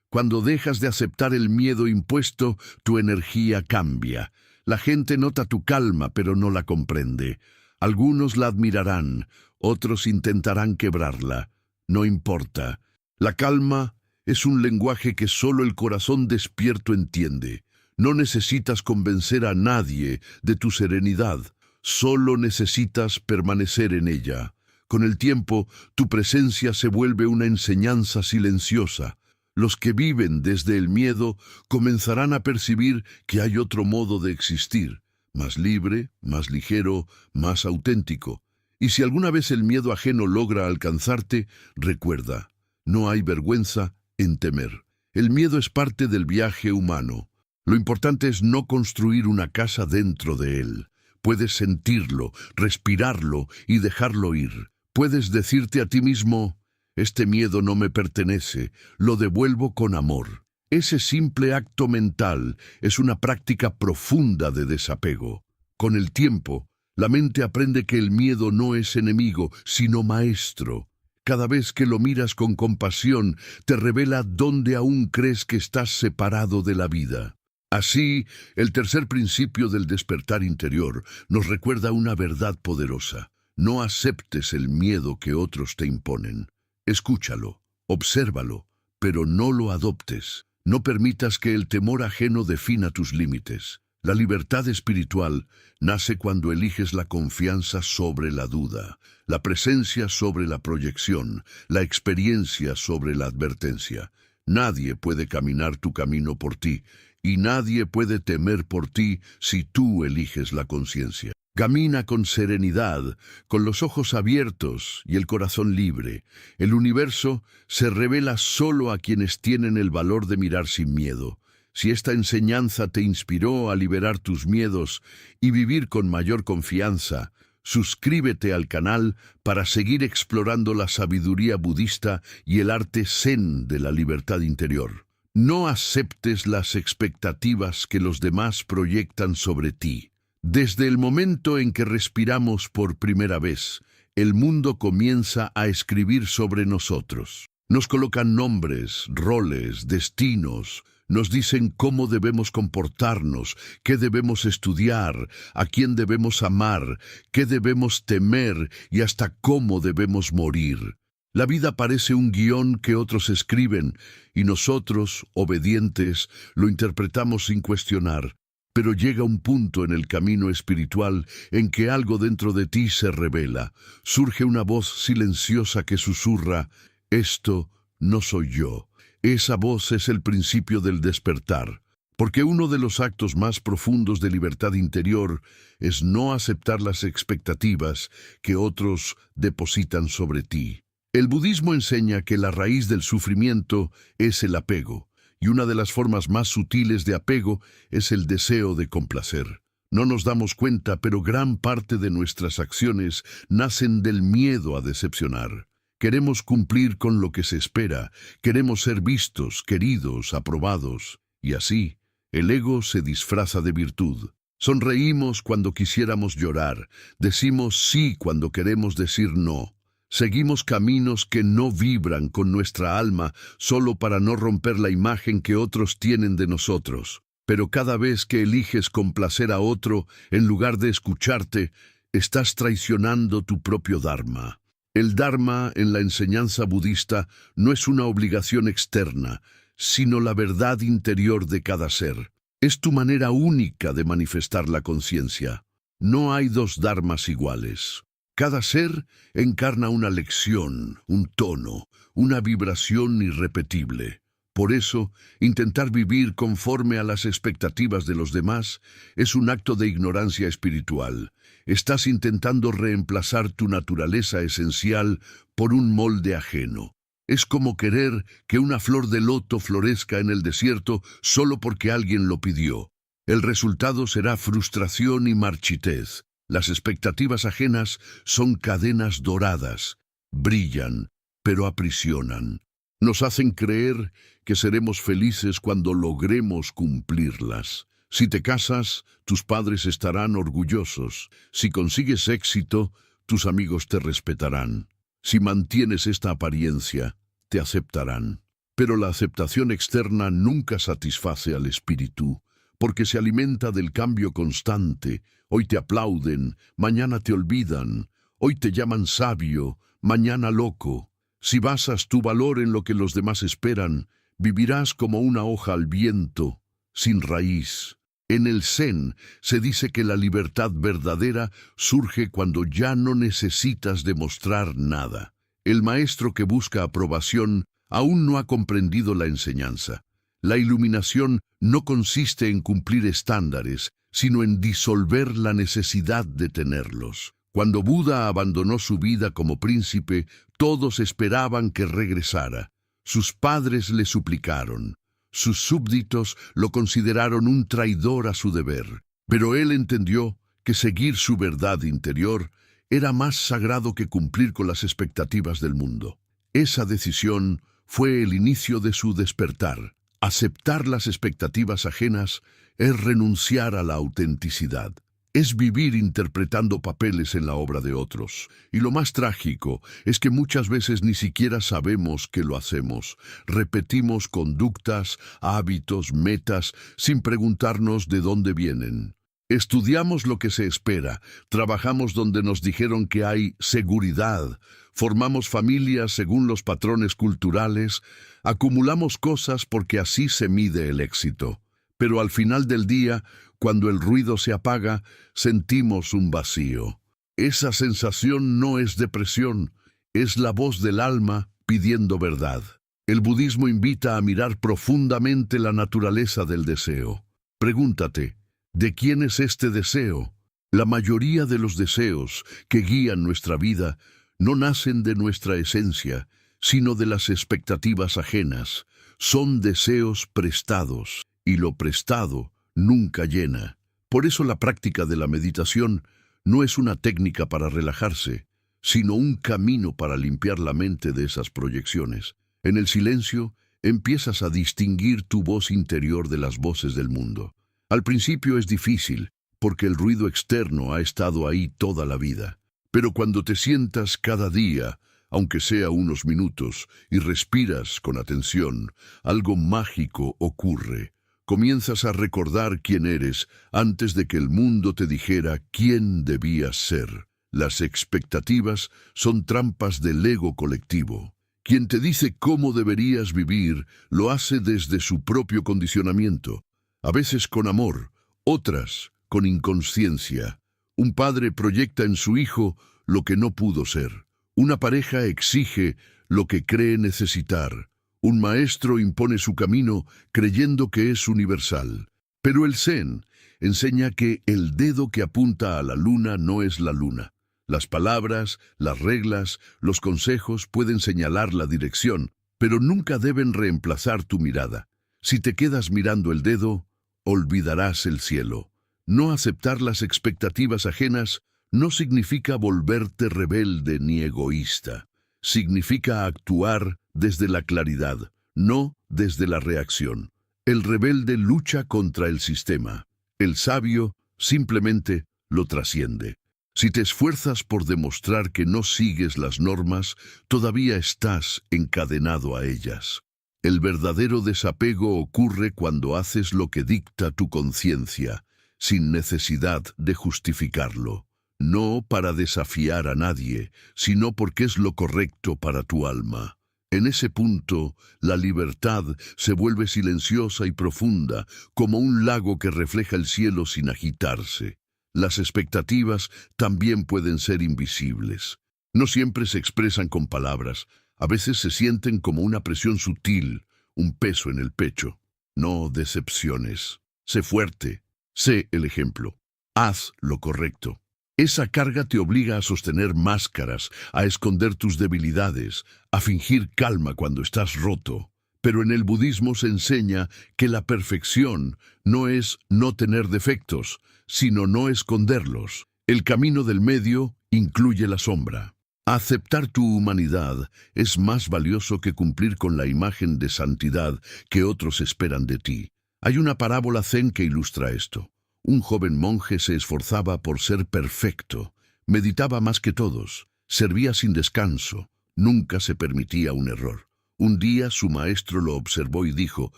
Cuando dejas de aceptar el miedo impuesto, tu energía cambia. La gente nota tu calma, pero no la comprende. Algunos la admirarán, otros intentarán quebrarla. No importa. La calma es un lenguaje que solo el corazón despierto entiende. No necesitas convencer a nadie de tu serenidad. Solo necesitas permanecer en ella. Con el tiempo, tu presencia se vuelve una enseñanza silenciosa. Los que viven desde el miedo comenzarán a percibir que hay otro modo de existir, más libre, más ligero, más auténtico. Y si alguna vez el miedo ajeno logra alcanzarte, recuerda, no hay vergüenza en temer. El miedo es parte del viaje humano. Lo importante es no construir una casa dentro de él. Puedes sentirlo, respirarlo y dejarlo ir. Puedes decirte a ti mismo, este miedo no me pertenece, lo devuelvo con amor. Ese simple acto mental es una práctica profunda de desapego. Con el tiempo, la mente aprende que el miedo no es enemigo, sino maestro. Cada vez que lo miras con compasión, te revela dónde aún crees que estás separado de la vida. Así, el tercer principio del despertar interior nos recuerda una verdad poderosa. No aceptes el miedo que otros te imponen. Escúchalo, obsérvalo, pero no lo adoptes. No permitas que el temor ajeno defina tus límites. La libertad espiritual nace cuando eliges la confianza sobre la duda, la presencia sobre la proyección, la experiencia sobre la advertencia. Nadie puede caminar tu camino por ti, y nadie puede temer por ti si tú eliges la conciencia. Camina con serenidad, con los ojos abiertos y el corazón libre. El universo se revela solo a quienes tienen el valor de mirar sin miedo. Si esta enseñanza te inspiró a liberar tus miedos y vivir con mayor confianza, suscríbete al canal para seguir explorando la sabiduría budista y el arte zen de la libertad interior. No aceptes las expectativas que los demás proyectan sobre ti. Desde el momento en que respiramos por primera vez, el mundo comienza a escribir sobre nosotros. Nos colocan nombres, roles, destinos, nos dicen cómo debemos comportarnos, qué debemos estudiar, a quién debemos amar, qué debemos temer y hasta cómo debemos morir. La vida parece un guión que otros escriben y nosotros, obedientes, lo interpretamos sin cuestionar. Pero llega un punto en el camino espiritual en que algo dentro de ti se revela. Surge una voz silenciosa que susurra, «Esto no soy yo». Esa voz es el principio del despertar, porque uno de los actos más profundos de libertad interior es no aceptar las expectativas que otros depositan sobre ti. El budismo enseña que la raíz del sufrimiento es el apego. Y una de las formas más sutiles de apego es el deseo de complacer. No nos damos cuenta, pero gran parte de nuestras acciones nacen del miedo a decepcionar. Queremos cumplir con lo que se espera, queremos ser vistos, queridos, aprobados. Y así, el ego se disfraza de virtud. Sonreímos cuando quisiéramos llorar, decimos sí cuando queremos decir no. Seguimos caminos que no vibran con nuestra alma solo para no romper la imagen que otros tienen de nosotros. Pero cada vez que eliges complacer a otro, en lugar de escucharte, estás traicionando tu propio Dharma. El Dharma, en la enseñanza budista, no es una obligación externa, sino la verdad interior de cada ser. Es tu manera única de manifestar la conciencia. No hay dos dharmas iguales. Cada ser encarna una lección, un tono, una vibración irrepetible. Por eso, intentar vivir conforme a las expectativas de los demás es un acto de ignorancia espiritual. Estás intentando reemplazar tu naturaleza esencial por un molde ajeno. Es como querer que una flor de loto florezca en el desierto solo porque alguien lo pidió. El resultado será frustración y marchitez. Las expectativas ajenas son cadenas doradas, brillan, pero aprisionan. Nos hacen creer que seremos felices cuando logremos cumplirlas. Si te casas, tus padres estarán orgullosos. Si consigues éxito, tus amigos te respetarán. Si mantienes esta apariencia, te aceptarán. Pero la aceptación externa nunca satisface al espíritu, porque se alimenta del cambio constante. Hoy te aplauden, mañana te olvidan. Hoy te llaman sabio, mañana loco. Si basas tu valor en lo que los demás esperan, vivirás como una hoja al viento, sin raíz. En el Zen se dice que la libertad verdadera surge cuando ya no necesitas demostrar nada. El maestro que busca aprobación aún no ha comprendido la enseñanza. La iluminación no consiste en cumplir estándares, sino en disolver la necesidad de tenerlos. Cuando Buda abandonó su vida como príncipe, todos esperaban que regresara. Sus padres le suplicaron. Sus súbditos lo consideraron un traidor a su deber. Pero él entendió que seguir su verdad interior era más sagrado que cumplir con las expectativas del mundo. Esa decisión fue el inicio de su despertar. Aceptar las expectativas ajenas es renunciar a la autenticidad. Es vivir interpretando papeles en la obra de otros. Y lo más trágico es que muchas veces ni siquiera sabemos que lo hacemos. Repetimos conductas, hábitos, metas, sin preguntarnos de dónde vienen. Estudiamos lo que se espera, trabajamos donde nos dijeron que hay seguridad, formamos familias según los patrones culturales, acumulamos cosas porque así se mide el éxito. Pero al final del día, cuando el ruido se apaga, sentimos un vacío. Esa sensación no es depresión, es la voz del alma pidiendo verdad. El budismo invita a mirar profundamente la naturaleza del deseo. Pregúntate, ¿de quién es este deseo? La mayoría de los deseos que guían nuestra vida no nacen de nuestra esencia, sino de las expectativas ajenas. Son deseos prestados, y lo prestado nunca llena. Por eso la práctica de la meditación no es una técnica para relajarse, sino un camino para limpiar la mente de esas proyecciones. En el silencio, empiezas a distinguir tu voz interior de las voces del mundo. Al principio es difícil, porque el ruido externo ha estado ahí toda la vida. Pero cuando te sientas cada día, aunque sea unos minutos, y respiras con atención, algo mágico ocurre. Comienzas a recordar quién eres antes de que el mundo te dijera quién debías ser. Las expectativas son trampas del ego colectivo. Quien te dice cómo deberías vivir lo hace desde su propio condicionamiento. A veces con amor, otras con inconsciencia. Un padre proyecta en su hijo lo que no pudo ser. Una pareja exige lo que cree necesitar. Un maestro impone su camino creyendo que es universal. Pero el Zen enseña que el dedo que apunta a la luna no es la luna. Las palabras, las reglas, los consejos pueden señalar la dirección, pero nunca deben reemplazar tu mirada. Si te quedas mirando el dedo, olvidarás el cielo. No aceptar las expectativas ajenas no significa volverte rebelde ni egoísta. Significa actuar desde la claridad, no desde la reacción. El rebelde lucha contra el sistema. El sabio simplemente lo trasciende. Si te esfuerzas por demostrar que no sigues las normas, todavía estás encadenado a ellas. El verdadero desapego ocurre cuando haces lo que dicta tu conciencia, sin necesidad de justificarlo. No para desafiar a nadie, sino porque es lo correcto para tu alma. En ese punto, la libertad se vuelve silenciosa y profunda, como un lago que refleja el cielo sin agitarse. Las expectativas también pueden ser invisibles. No siempre se expresan con palabras, a veces se sienten como una presión sutil, un peso en el pecho. No decepciones. Sé fuerte, sé el ejemplo. Haz lo correcto. Esa carga te obliga a sostener máscaras, a esconder tus debilidades, a fingir calma cuando estás roto. Pero en el budismo se enseña que la perfección no es no tener defectos, sino no esconderlos. El camino del medio incluye la sombra. Aceptar tu humanidad es más valioso que cumplir con la imagen de santidad que otros esperan de ti. Hay una parábola zen que ilustra esto. Un joven monje se esforzaba por ser perfecto, meditaba más que todos, servía sin descanso, nunca se permitía un error. Un día su maestro lo observó y dijo,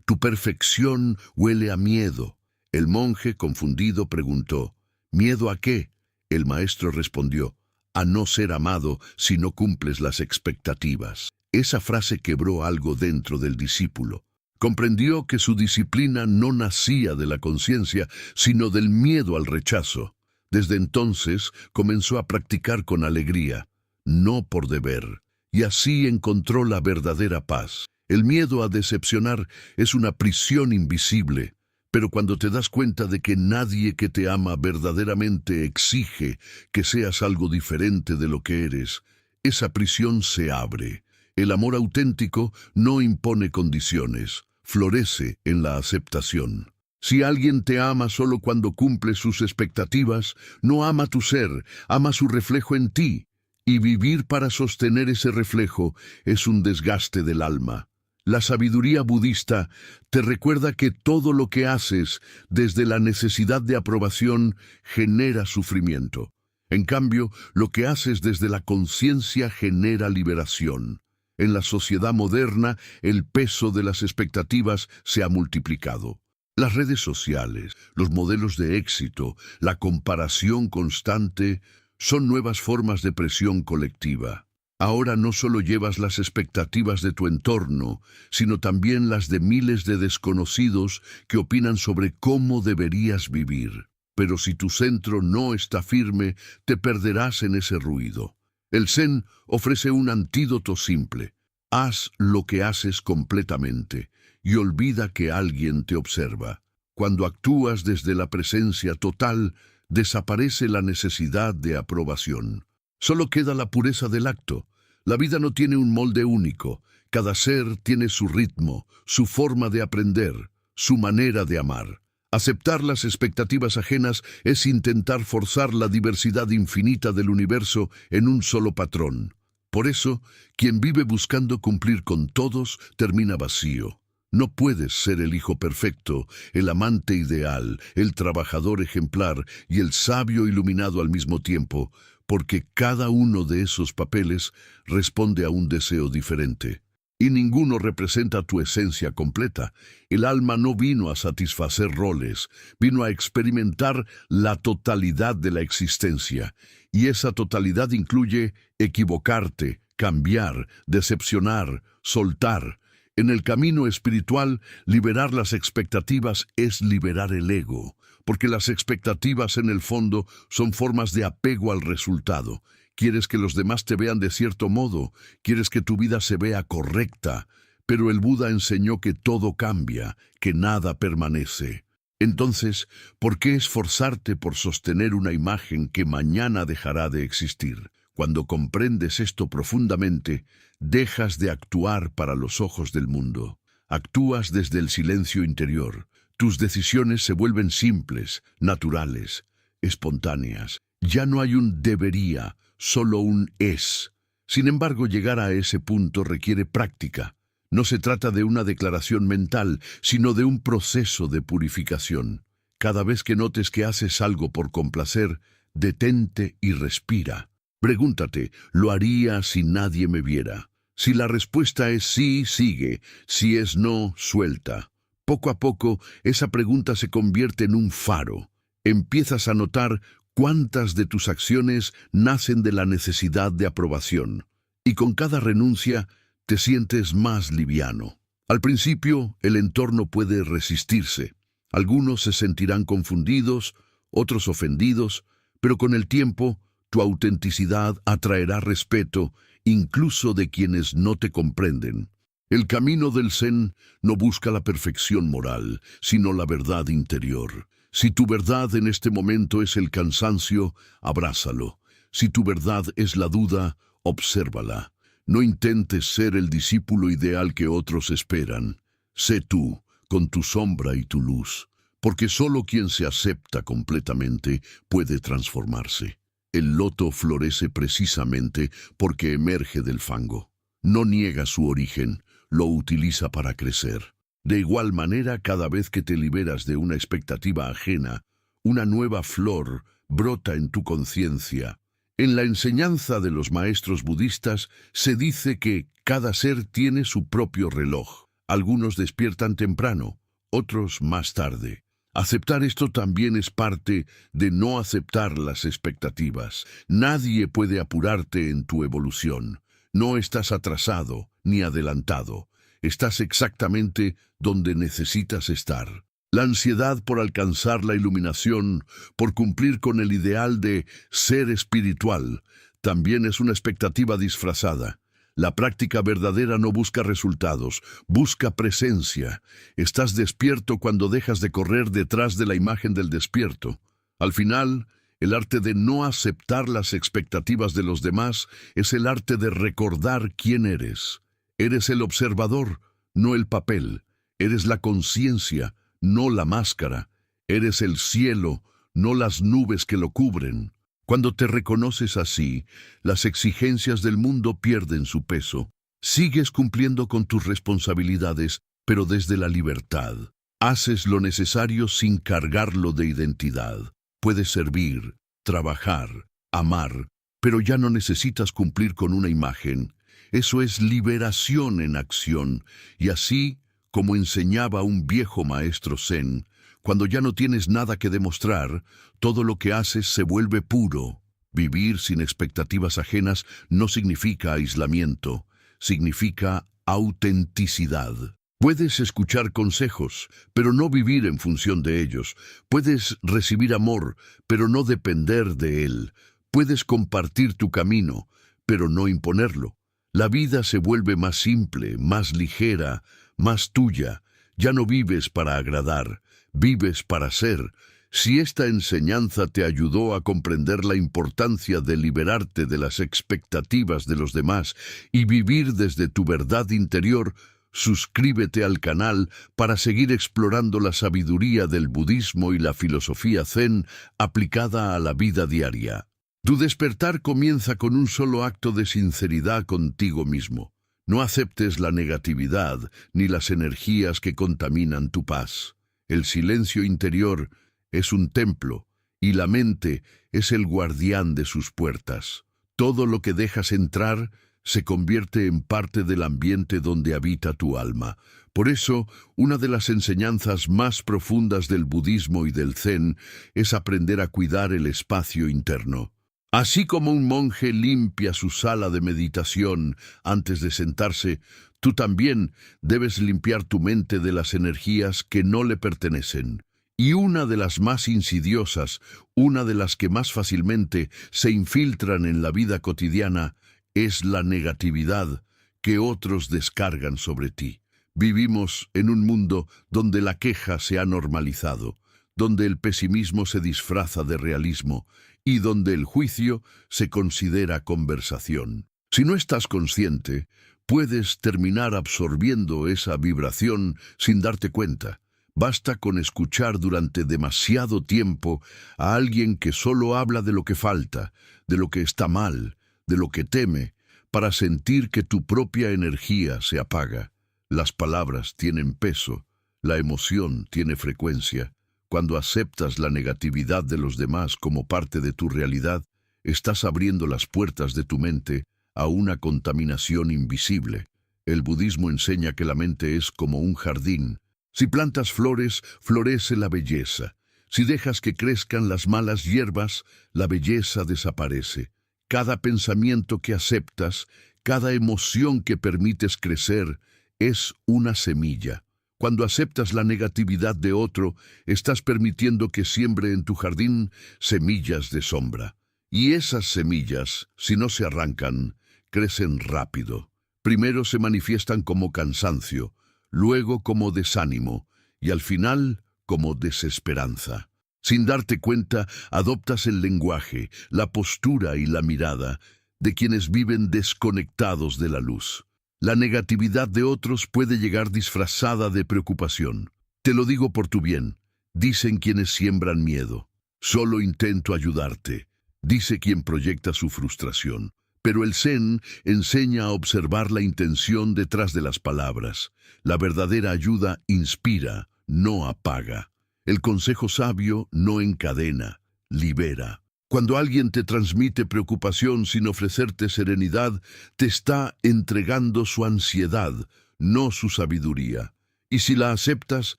«Tu perfección huele a miedo». El monje, confundido, preguntó, «¿Miedo a qué?». El maestro respondió, «A no ser amado si no cumples las expectativas». Esa frase quebró algo dentro del discípulo. Comprendió que su disciplina no nacía de la conciencia, sino del miedo al rechazo. Desde entonces comenzó a practicar con alegría, no por deber, y así encontró la verdadera paz. El miedo a decepcionar es una prisión invisible, pero cuando te das cuenta de que nadie que te ama verdaderamente exige que seas algo diferente de lo que eres, esa prisión se abre. El amor auténtico no impone condiciones, florece en la aceptación. Si alguien te ama solo cuando cumple sus expectativas, no ama tu ser, ama su reflejo en ti. Y vivir para sostener ese reflejo es un desgaste del alma. La sabiduría budista te recuerda que todo lo que haces desde la necesidad de aprobación genera sufrimiento. En cambio, lo que haces desde la conciencia genera liberación. En la sociedad moderna, el peso de las expectativas se ha multiplicado. Las redes sociales, los modelos de éxito, la comparación constante, son nuevas formas de presión colectiva. Ahora no solo llevas las expectativas de tu entorno, sino también las de miles de desconocidos que opinan sobre cómo deberías vivir. Pero si tu centro no está firme, te perderás en ese ruido. El Zen ofrece un antídoto simple. Haz lo que haces completamente y olvida que alguien te observa. Cuando actúas desde la presencia total, desaparece la necesidad de aprobación. Solo queda la pureza del acto. La vida no tiene un molde único. Cada ser tiene su ritmo, su forma de aprender, su manera de amar. Aceptar las expectativas ajenas es intentar forzar la diversidad infinita del universo en un solo patrón. Por eso, quien vive buscando cumplir con todos termina vacío. No puedes ser el hijo perfecto, el amante ideal, el trabajador ejemplar y el sabio iluminado al mismo tiempo, porque cada uno de esos papeles responde a un deseo diferente. Y ninguno representa tu esencia completa. El alma no vino a satisfacer roles, vino a experimentar la totalidad de la existencia. Y esa totalidad incluye equivocarte, cambiar, decepcionar, soltar. En el camino espiritual, liberar las expectativas es liberar el ego, porque las expectativas en el fondo son formas de apego al resultado. Quieres que los demás te vean de cierto modo, quieres que tu vida se vea correcta, pero el Buda enseñó que todo cambia, que nada permanece. Entonces, ¿por qué esforzarte por sostener una imagen que mañana dejará de existir? Cuando comprendes esto profundamente, dejas de actuar para los ojos del mundo. Actúas desde el silencio interior. Tus decisiones se vuelven simples, naturales, espontáneas. Ya no hay un debería, solo un es. Sin embargo, llegar a ese punto requiere práctica. No se trata de una declaración mental, sino de un proceso de purificación. Cada vez que notes que haces algo por complacer, detente y respira. Pregúntate, ¿lo haría si nadie me viera? Si la respuesta es sí, sigue. Si es no, suelta. Poco a poco, esa pregunta se convierte en un faro. Empiezas a notar cuántas de tus acciones nacen de la necesidad de aprobación. Y con cada renuncia, te sientes más liviano. Al principio, el entorno puede resistirse. Algunos se sentirán confundidos, otros ofendidos, pero con el tiempo, tu autenticidad atraerá respeto, incluso de quienes no te comprenden. El camino del Zen no busca la perfección moral, sino la verdad interior. Si tu verdad en este momento es el cansancio, abrázalo. Si tu verdad es la duda, obsérvala. No intentes ser el discípulo ideal que otros esperan. Sé tú, con tu sombra y tu luz, porque solo quien se acepta completamente puede transformarse. El loto florece precisamente porque emerge del fango. No niega su origen, lo utiliza para crecer. De igual manera, cada vez que te liberas de una expectativa ajena, una nueva flor brota en tu conciencia. En la enseñanza de los maestros budistas se dice que cada ser tiene su propio reloj. Algunos despiertan temprano, otros más tarde. Aceptar esto también es parte de no aceptar las expectativas. Nadie puede apurarte en tu evolución. No estás atrasado ni adelantado. estás exactamente donde necesitas estar. La ansiedad por alcanzar la iluminación, por cumplir con el ideal de ser espiritual, también es una expectativa disfrazada. La práctica verdadera no busca resultados, busca presencia. Estás despierto cuando dejas de correr detrás de la imagen del despierto. Al final, el arte de no aceptar las expectativas de los demás es el arte de recordar quién eres. Eres el observador, no el papel. Eres la conciencia, no la máscara. Eres el cielo, no las nubes que lo cubren. Cuando te reconoces así, las exigencias del mundo pierden su peso. Sigues cumpliendo con tus responsabilidades, pero desde la libertad. Haces lo necesario sin cargarlo de identidad. Puedes servir, trabajar, amar, pero ya no necesitas cumplir con una imagen. Eso es liberación en acción, y así, como enseñaba un viejo maestro zen, cuando ya no tienes nada que demostrar, todo lo que haces se vuelve puro. Vivir sin expectativas ajenas no significa aislamiento, significa autenticidad. Puedes escuchar consejos, pero no vivir en función de ellos. Puedes recibir amor, pero no depender de él. Puedes compartir tu camino, pero no imponerlo. La vida se vuelve más simple, más ligera, más tuya. Ya no vives para agradar, vives para ser. Si esta enseñanza te ayudó a comprender la importancia de liberarte de las expectativas de los demás y vivir desde tu verdad interior, suscríbete al canal para seguir explorando la sabiduría del budismo y la filosofía zen aplicada a la vida diaria. Tu despertar comienza con un solo acto de sinceridad contigo mismo. No aceptes la negatividad ni las energías que contaminan tu paz. El silencio interior es un templo y la mente es el guardián de sus puertas. Todo lo que dejas entrar se convierte en parte del ambiente donde habita tu alma. Por eso, una de las enseñanzas más profundas del budismo y del zen es aprender a cuidar el espacio interno. Así como un monje limpia su sala de meditación antes de sentarse, tú también debes limpiar tu mente de las energías que no le pertenecen. Y una de las más insidiosas, una de las que más fácilmente se infiltran en la vida cotidiana, es la negatividad que otros descargan sobre ti. Vivimos en un mundo donde la queja se ha normalizado, donde el pesimismo se disfraza de realismo y donde el juicio se considera conversación. Si no estás consciente, puedes terminar absorbiendo esa vibración sin darte cuenta. Basta con escuchar durante demasiado tiempo a alguien que solo habla de lo que falta, de lo que está mal, de lo que teme, para sentir que tu propia energía se apaga. Las palabras tienen peso, la emoción tiene frecuencia. Cuando aceptas la negatividad de los demás como parte de tu realidad, estás abriendo las puertas de tu mente a una contaminación invisible. El budismo enseña que la mente es como un jardín. Si plantas flores, florece la belleza. Si dejas que crezcan las malas hierbas, la belleza desaparece. Cada pensamiento que aceptas, cada emoción que permites crecer, es una semilla. Cuando aceptas la negatividad de otro, estás permitiendo que siembre en tu jardín semillas de sombra. Y esas semillas, si no se arrancan, crecen rápido. Primero se manifiestan como cansancio, luego como desánimo y al final como desesperanza. Sin darte cuenta, adoptas el lenguaje, la postura y la mirada de quienes viven desconectados de la luz. La negatividad de otros puede llegar disfrazada de preocupación. Te lo digo por tu bien, dicen quienes siembran miedo. Solo intento ayudarte, dice quien proyecta su frustración. Pero el Zen enseña a observar la intención detrás de las palabras. La verdadera ayuda inspira, no apaga. El consejo sabio no encadena, libera. Cuando alguien te transmite preocupación sin ofrecerte serenidad, te está entregando su ansiedad, no su sabiduría. Y si la aceptas,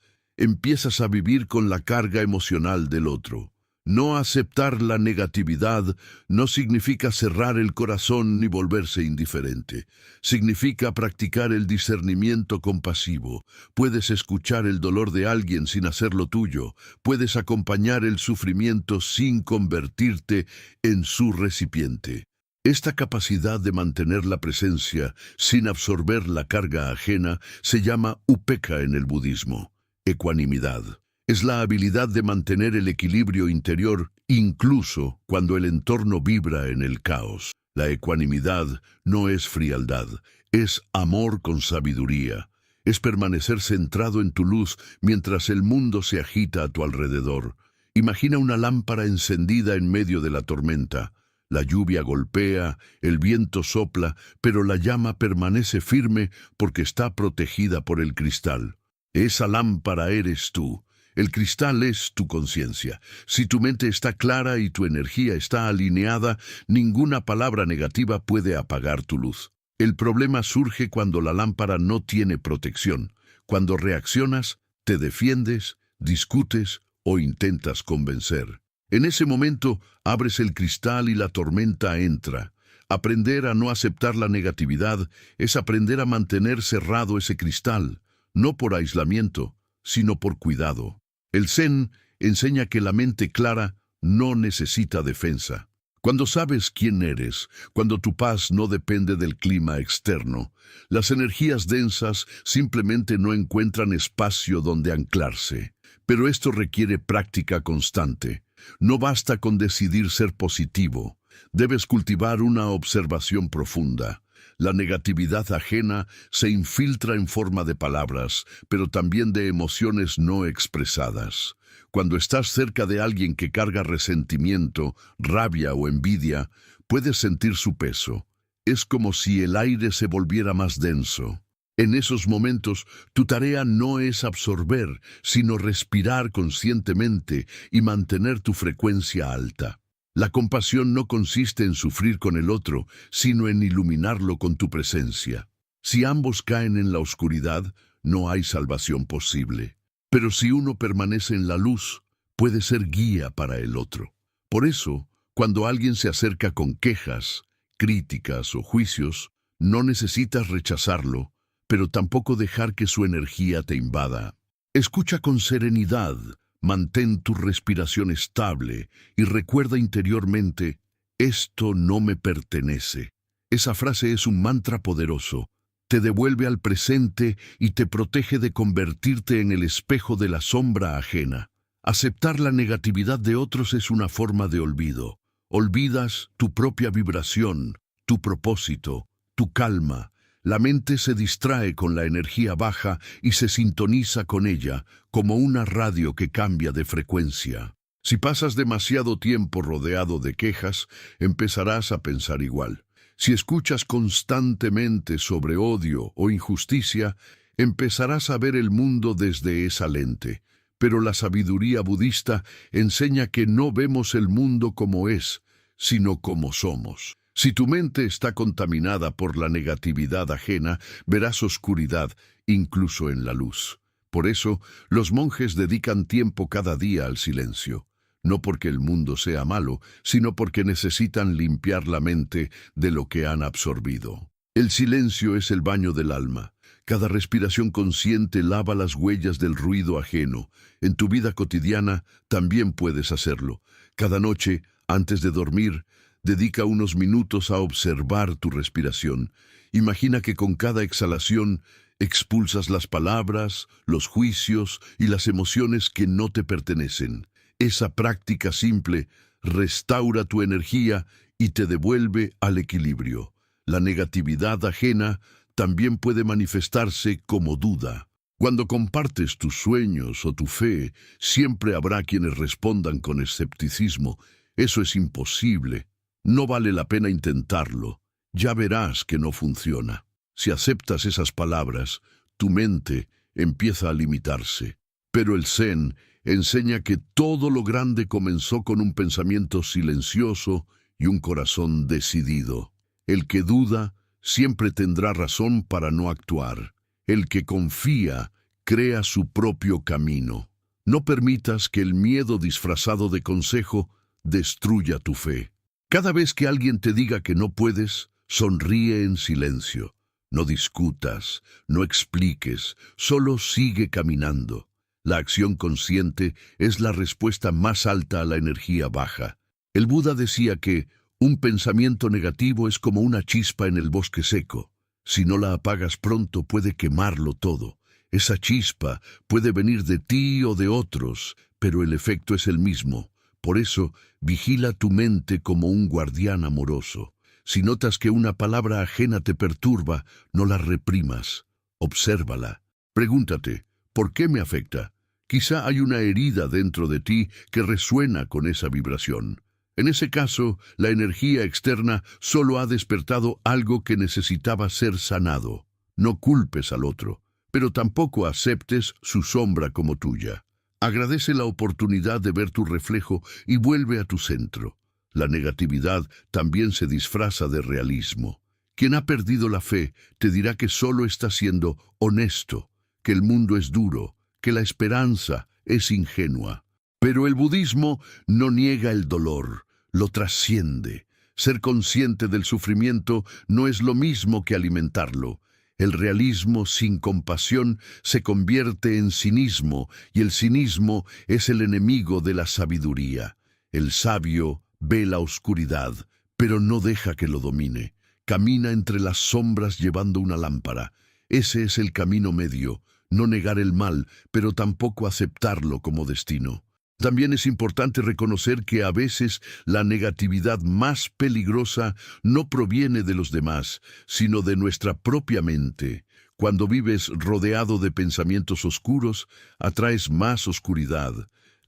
empiezas a vivir con la carga emocional del otro. No aceptar la negatividad no significa cerrar el corazón ni volverse indiferente. Significa practicar el discernimiento compasivo. Puedes escuchar el dolor de alguien sin hacerlo tuyo. Puedes acompañar el sufrimiento sin convertirte en su recipiente. Esta capacidad de mantener la presencia sin absorber la carga ajena se llama upekkha en el budismo, ecuanimidad. Es la habilidad de mantener el equilibrio interior incluso cuando el entorno vibra en el caos. La ecuanimidad no es frialdad, es amor con sabiduría. Es permanecer centrado en tu luz mientras el mundo se agita a tu alrededor. Imagina una lámpara encendida en medio de la tormenta. La lluvia golpea, el viento sopla, pero la llama permanece firme porque está protegida por el cristal. Esa lámpara eres tú. El cristal es tu conciencia. Si tu mente está clara y tu energía está alineada, ninguna palabra negativa puede apagar tu luz. El problema surge cuando la lámpara no tiene protección. Cuando reaccionas, te defiendes, discutes o intentas convencer. En ese momento, abres el cristal y la tormenta entra. Aprender a no aceptar la negatividad es aprender a mantener cerrado ese cristal, no por aislamiento, sino por cuidado. El Zen enseña que la mente clara no necesita defensa. Cuando sabes quién eres, cuando tu paz no depende del clima externo, las energías densas simplemente no encuentran espacio donde anclarse. Pero esto requiere práctica constante. No basta con decidir ser positivo. Debes cultivar una observación profunda. La negatividad ajena se infiltra en forma de palabras, pero también de emociones no expresadas. Cuando estás cerca de alguien que carga resentimiento, rabia o envidia, puedes sentir su peso. Es como si el aire se volviera más denso. En esos momentos, tu tarea no es absorber, sino respirar conscientemente y mantener tu frecuencia alta. La compasión no consiste en sufrir con el otro, sino en iluminarlo con tu presencia. Si ambos caen en la oscuridad, no hay salvación posible. Pero si uno permanece en la luz, puede ser guía para el otro. Por eso, cuando alguien se acerca con quejas, críticas o juicios, no necesitas rechazarlo, pero tampoco dejar que su energía te invada. Escucha con serenidad. Mantén tu respiración estable y recuerda interiormente, esto no me pertenece. Esa frase es un mantra poderoso. Te devuelve al presente y te protege de convertirte en el espejo de la sombra ajena. Aceptar la negatividad de otros es una forma de olvido. Olvidas tu propia vibración, tu propósito, tu calma. La mente se distrae con la energía baja y se sintoniza con ella, como una radio que cambia de frecuencia. Si pasas demasiado tiempo rodeado de quejas, empezarás a pensar igual. Si escuchas constantemente sobre odio o injusticia, empezarás a ver el mundo desde esa lente. Pero la sabiduría budista enseña que no vemos el mundo como es, sino como somos. Si tu mente está contaminada por la negatividad ajena, verás oscuridad, incluso en la luz. Por eso, los monjes dedican tiempo cada día al silencio. No porque el mundo sea malo, sino porque necesitan limpiar la mente de lo que han absorbido. El silencio es el baño del alma. Cada respiración consciente lava las huellas del ruido ajeno. En tu vida cotidiana también puedes hacerlo. Cada noche, antes de dormir, dedica unos minutos a observar tu respiración. Imagina que con cada exhalación expulsas las palabras, los juicios y las emociones que no te pertenecen. Esa práctica simple restaura tu energía y te devuelve al equilibrio. La negatividad ajena también puede manifestarse como duda. Cuando compartes tus sueños o tu fe, siempre habrá quienes respondan con escepticismo. Eso es imposible. No vale la pena intentarlo. Ya verás que no funciona. Si aceptas esas palabras, tu mente empieza a limitarse. Pero el Zen enseña que todo lo grande comenzó con un pensamiento silencioso y un corazón decidido. El que duda siempre tendrá razón para no actuar. El que confía crea su propio camino. No permitas que el miedo disfrazado de consejo destruya tu fe. Cada vez que alguien te diga que no puedes, sonríe en silencio. No discutas, no expliques, solo sigue caminando. La acción consciente es la respuesta más alta a la energía baja. El Buda decía que un pensamiento negativo es como una chispa en el bosque seco. Si no la apagas pronto puede quemarlo todo. Esa chispa puede venir de ti o de otros, pero el efecto es el mismo. Por eso, vigila tu mente como un guardián amoroso. Si notas que una palabra ajena te perturba, no la reprimas. Obsérvala. Pregúntate, ¿por qué me afecta? Quizá hay una herida dentro de ti que resuena con esa vibración. En ese caso, la energía externa solo ha despertado algo que necesitaba ser sanado. No culpes al otro, pero tampoco aceptes su sombra como tuya. Agradece la oportunidad de ver tu reflejo y vuelve a tu centro. La negatividad también se disfraza de realismo. Quien ha perdido la fe te dirá que solo está siendo honesto, que el mundo es duro, que la esperanza es ingenua. Pero el budismo no niega el dolor, lo trasciende. Ser consciente del sufrimiento no es lo mismo que alimentarlo. El realismo sin compasión se convierte en cinismo, y el cinismo es el enemigo de la sabiduría. El sabio ve la oscuridad, pero no deja que lo domine. Camina entre las sombras llevando una lámpara. Ese es el camino medio, no negar el mal, pero tampoco aceptarlo como destino. También es importante reconocer que a veces la negatividad más peligrosa no proviene de los demás, sino de nuestra propia mente. Cuando vives rodeado de pensamientos oscuros, atraes más oscuridad.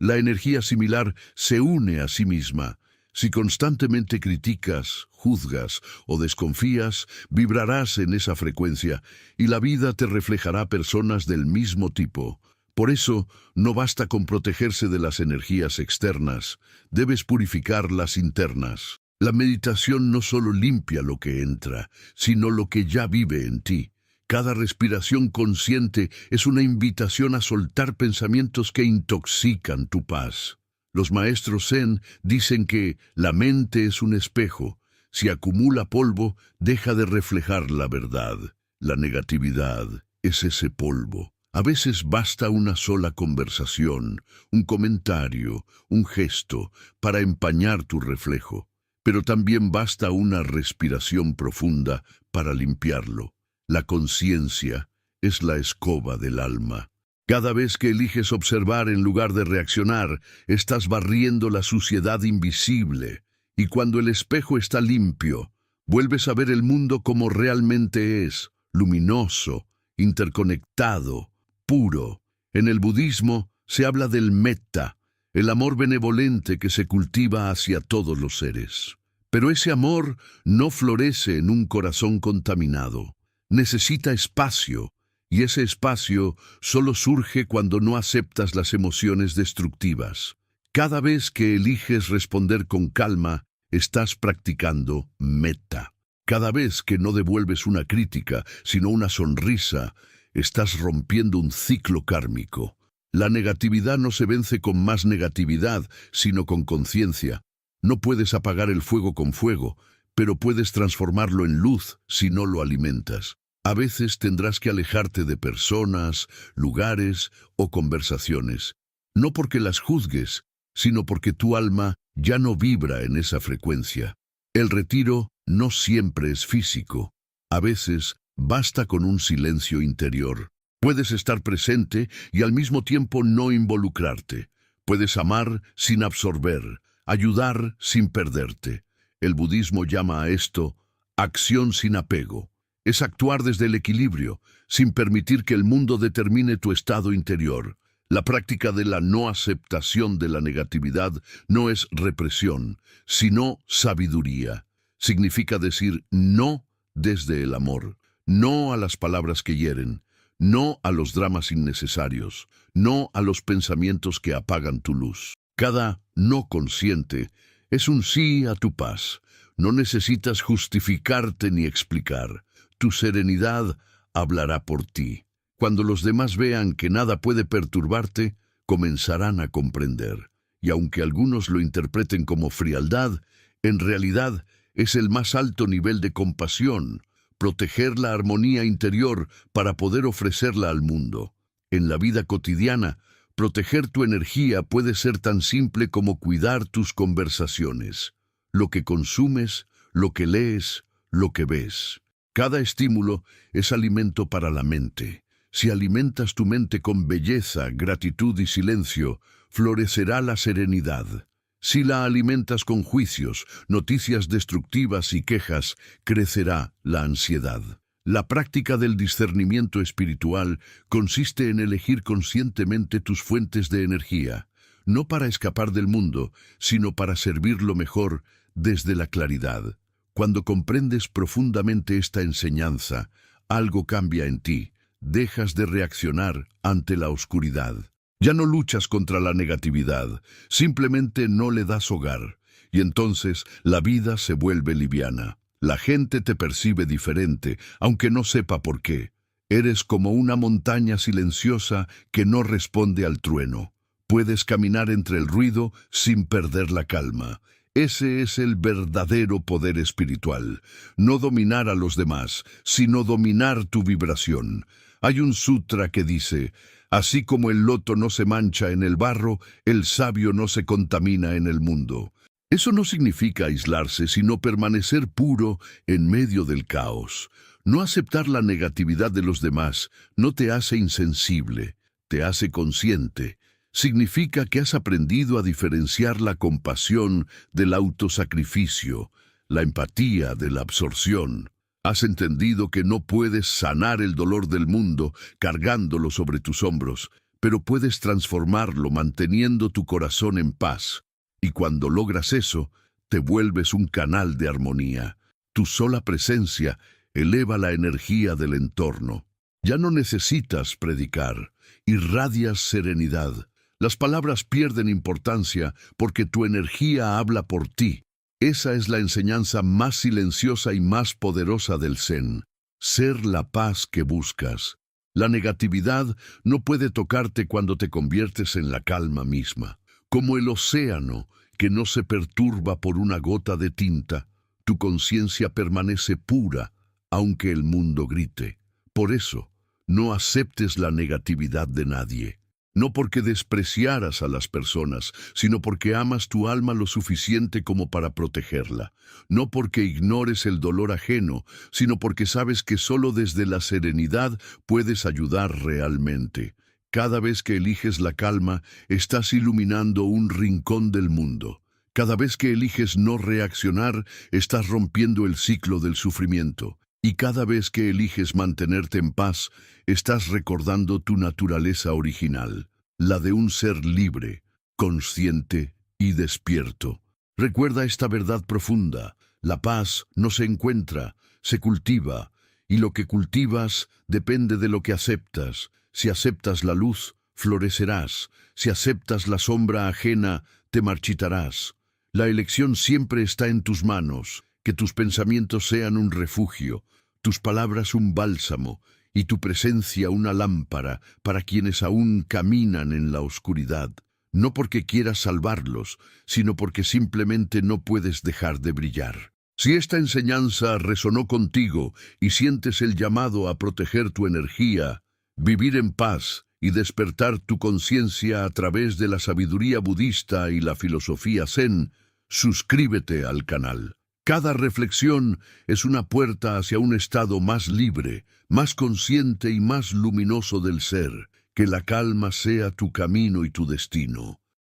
La energía similar se une a sí misma. Si constantemente criticas, juzgas o desconfías, vibrarás en esa frecuencia y la vida te reflejará personas del mismo tipo. Por eso, no basta con protegerse de las energías externas, debes purificar las internas. La meditación no solo limpia lo que entra, sino lo que ya vive en ti. Cada respiración consciente es una invitación a soltar pensamientos que intoxican tu paz. Los maestros Zen dicen que la mente es un espejo. Si acumula polvo, deja de reflejar la verdad. La negatividad es ese polvo. A veces basta una sola conversación, un comentario, un gesto, para empañar tu reflejo. Pero también basta una respiración profunda para limpiarlo. La conciencia es la escoba del alma. Cada vez que eliges observar en lugar de reaccionar, estás barriendo la suciedad invisible. Y cuando el espejo está limpio, vuelves a ver el mundo como realmente es, luminoso, interconectado, puro. En el budismo se habla del metta, el amor benevolente que se cultiva hacia todos los seres. Pero ese amor no florece en un corazón contaminado. Necesita espacio, y ese espacio solo surge cuando no aceptas las emociones destructivas. Cada vez que eliges responder con calma, estás practicando metta. Cada vez que no devuelves una crítica, sino una sonrisa, estás rompiendo un ciclo kármico. La negatividad no se vence con más negatividad, sino con conciencia. No puedes apagar el fuego con fuego, pero puedes transformarlo en luz si no lo alimentas. A veces tendrás que alejarte de personas, lugares o conversaciones, no porque las juzgues, sino porque tu alma ya no vibra en esa frecuencia. El retiro no siempre es físico. A veces basta con un silencio interior. Puedes estar presente y al mismo tiempo no involucrarte. Puedes amar sin absorber, ayudar sin perderte. El budismo llama a esto acción sin apego. Es actuar desde el equilibrio, sin permitir que el mundo determine tu estado interior. La práctica de la no aceptación de la negatividad no es represión, sino sabiduría. Significa decir no desde el amor, no a las palabras que hieren, no a los dramas innecesarios, no a los pensamientos que apagan tu luz. Cada no consciente es un sí a tu paz. No necesitas justificarte ni explicar. Tu serenidad hablará por ti. Cuando los demás vean que nada puede perturbarte, comenzarán a comprender. Y aunque algunos lo interpreten como frialdad, en realidad es el más alto nivel de compasión, proteger la armonía interior para poder ofrecerla al mundo. En la vida cotidiana, proteger tu energía puede ser tan simple como cuidar tus conversaciones, lo que consumes, lo que lees, lo que ves. Cada estímulo es alimento para la mente. Si alimentas tu mente con belleza, gratitud y silencio, florecerá la serenidad. Si la alimentas con juicios, noticias destructivas y quejas, crecerá la ansiedad. La práctica del discernimiento espiritual consiste en elegir conscientemente tus fuentes de energía, no para escapar del mundo, sino para servirlo mejor desde la claridad. Cuando comprendes profundamente esta enseñanza, algo cambia en ti. Dejas de reaccionar ante la oscuridad. Ya no luchas contra la negatividad, simplemente no le das hogar. Y entonces la vida se vuelve liviana. La gente te percibe diferente, aunque no sepa por qué. Eres como una montaña silenciosa que no responde al trueno. Puedes caminar entre el ruido sin perder la calma. Ese es el verdadero poder espiritual. No dominar a los demás, sino dominar tu vibración. Hay un sutra que dice: así como el loto no se mancha en el barro, el sabio no se contamina en el mundo. Eso no significa aislarse, sino permanecer puro en medio del caos. No aceptar la negatividad de los demás no te hace insensible, te hace consciente. Significa que has aprendido a diferenciar la compasión del autosacrificio, la empatía de la absorción. Has entendido que no puedes sanar el dolor del mundo cargándolo sobre tus hombros, pero puedes transformarlo manteniendo tu corazón en paz. Y cuando logras eso, te vuelves un canal de armonía. Tu sola presencia eleva la energía del entorno. Ya no necesitas predicar, irradias serenidad. Las palabras pierden importancia porque tu energía habla por ti. Esa es la enseñanza más silenciosa y más poderosa del Zen. Ser la paz que buscas. La negatividad no puede tocarte cuando te conviertes en la calma misma. Como el océano que no se perturba por una gota de tinta, tu conciencia permanece pura, aunque el mundo grite. Por eso, no aceptes la negatividad de nadie. No porque despreciaras a las personas, sino porque amas tu alma lo suficiente como para protegerla. No porque ignores el dolor ajeno, sino porque sabes que solo desde la serenidad puedes ayudar realmente. Cada vez que eliges la calma, estás iluminando un rincón del mundo. Cada vez que eliges no reaccionar, estás rompiendo el ciclo del sufrimiento. Y cada vez que eliges mantenerte en paz, estás recordando tu naturaleza original, la de un ser libre, consciente y despierto. Recuerda esta verdad profunda: la paz no se encuentra, se cultiva, y lo que cultivas depende de lo que aceptas. Si aceptas la luz, florecerás. Si aceptas la sombra ajena, te marchitarás. La elección siempre está en tus manos. Que tus pensamientos sean un refugio, tus palabras un bálsamo y tu presencia una lámpara para quienes aún caminan en la oscuridad. No porque quieras salvarlos, sino porque simplemente no puedes dejar de brillar. Si esta enseñanza resonó contigo y sientes el llamado a proteger tu energía, vivir en paz y despertar tu conciencia a través de la sabiduría budista y la filosofía Zen, suscríbete al canal. Cada reflexión es una puerta hacia un estado más libre, más consciente y más luminoso del ser. Que la calma sea tu camino y tu destino.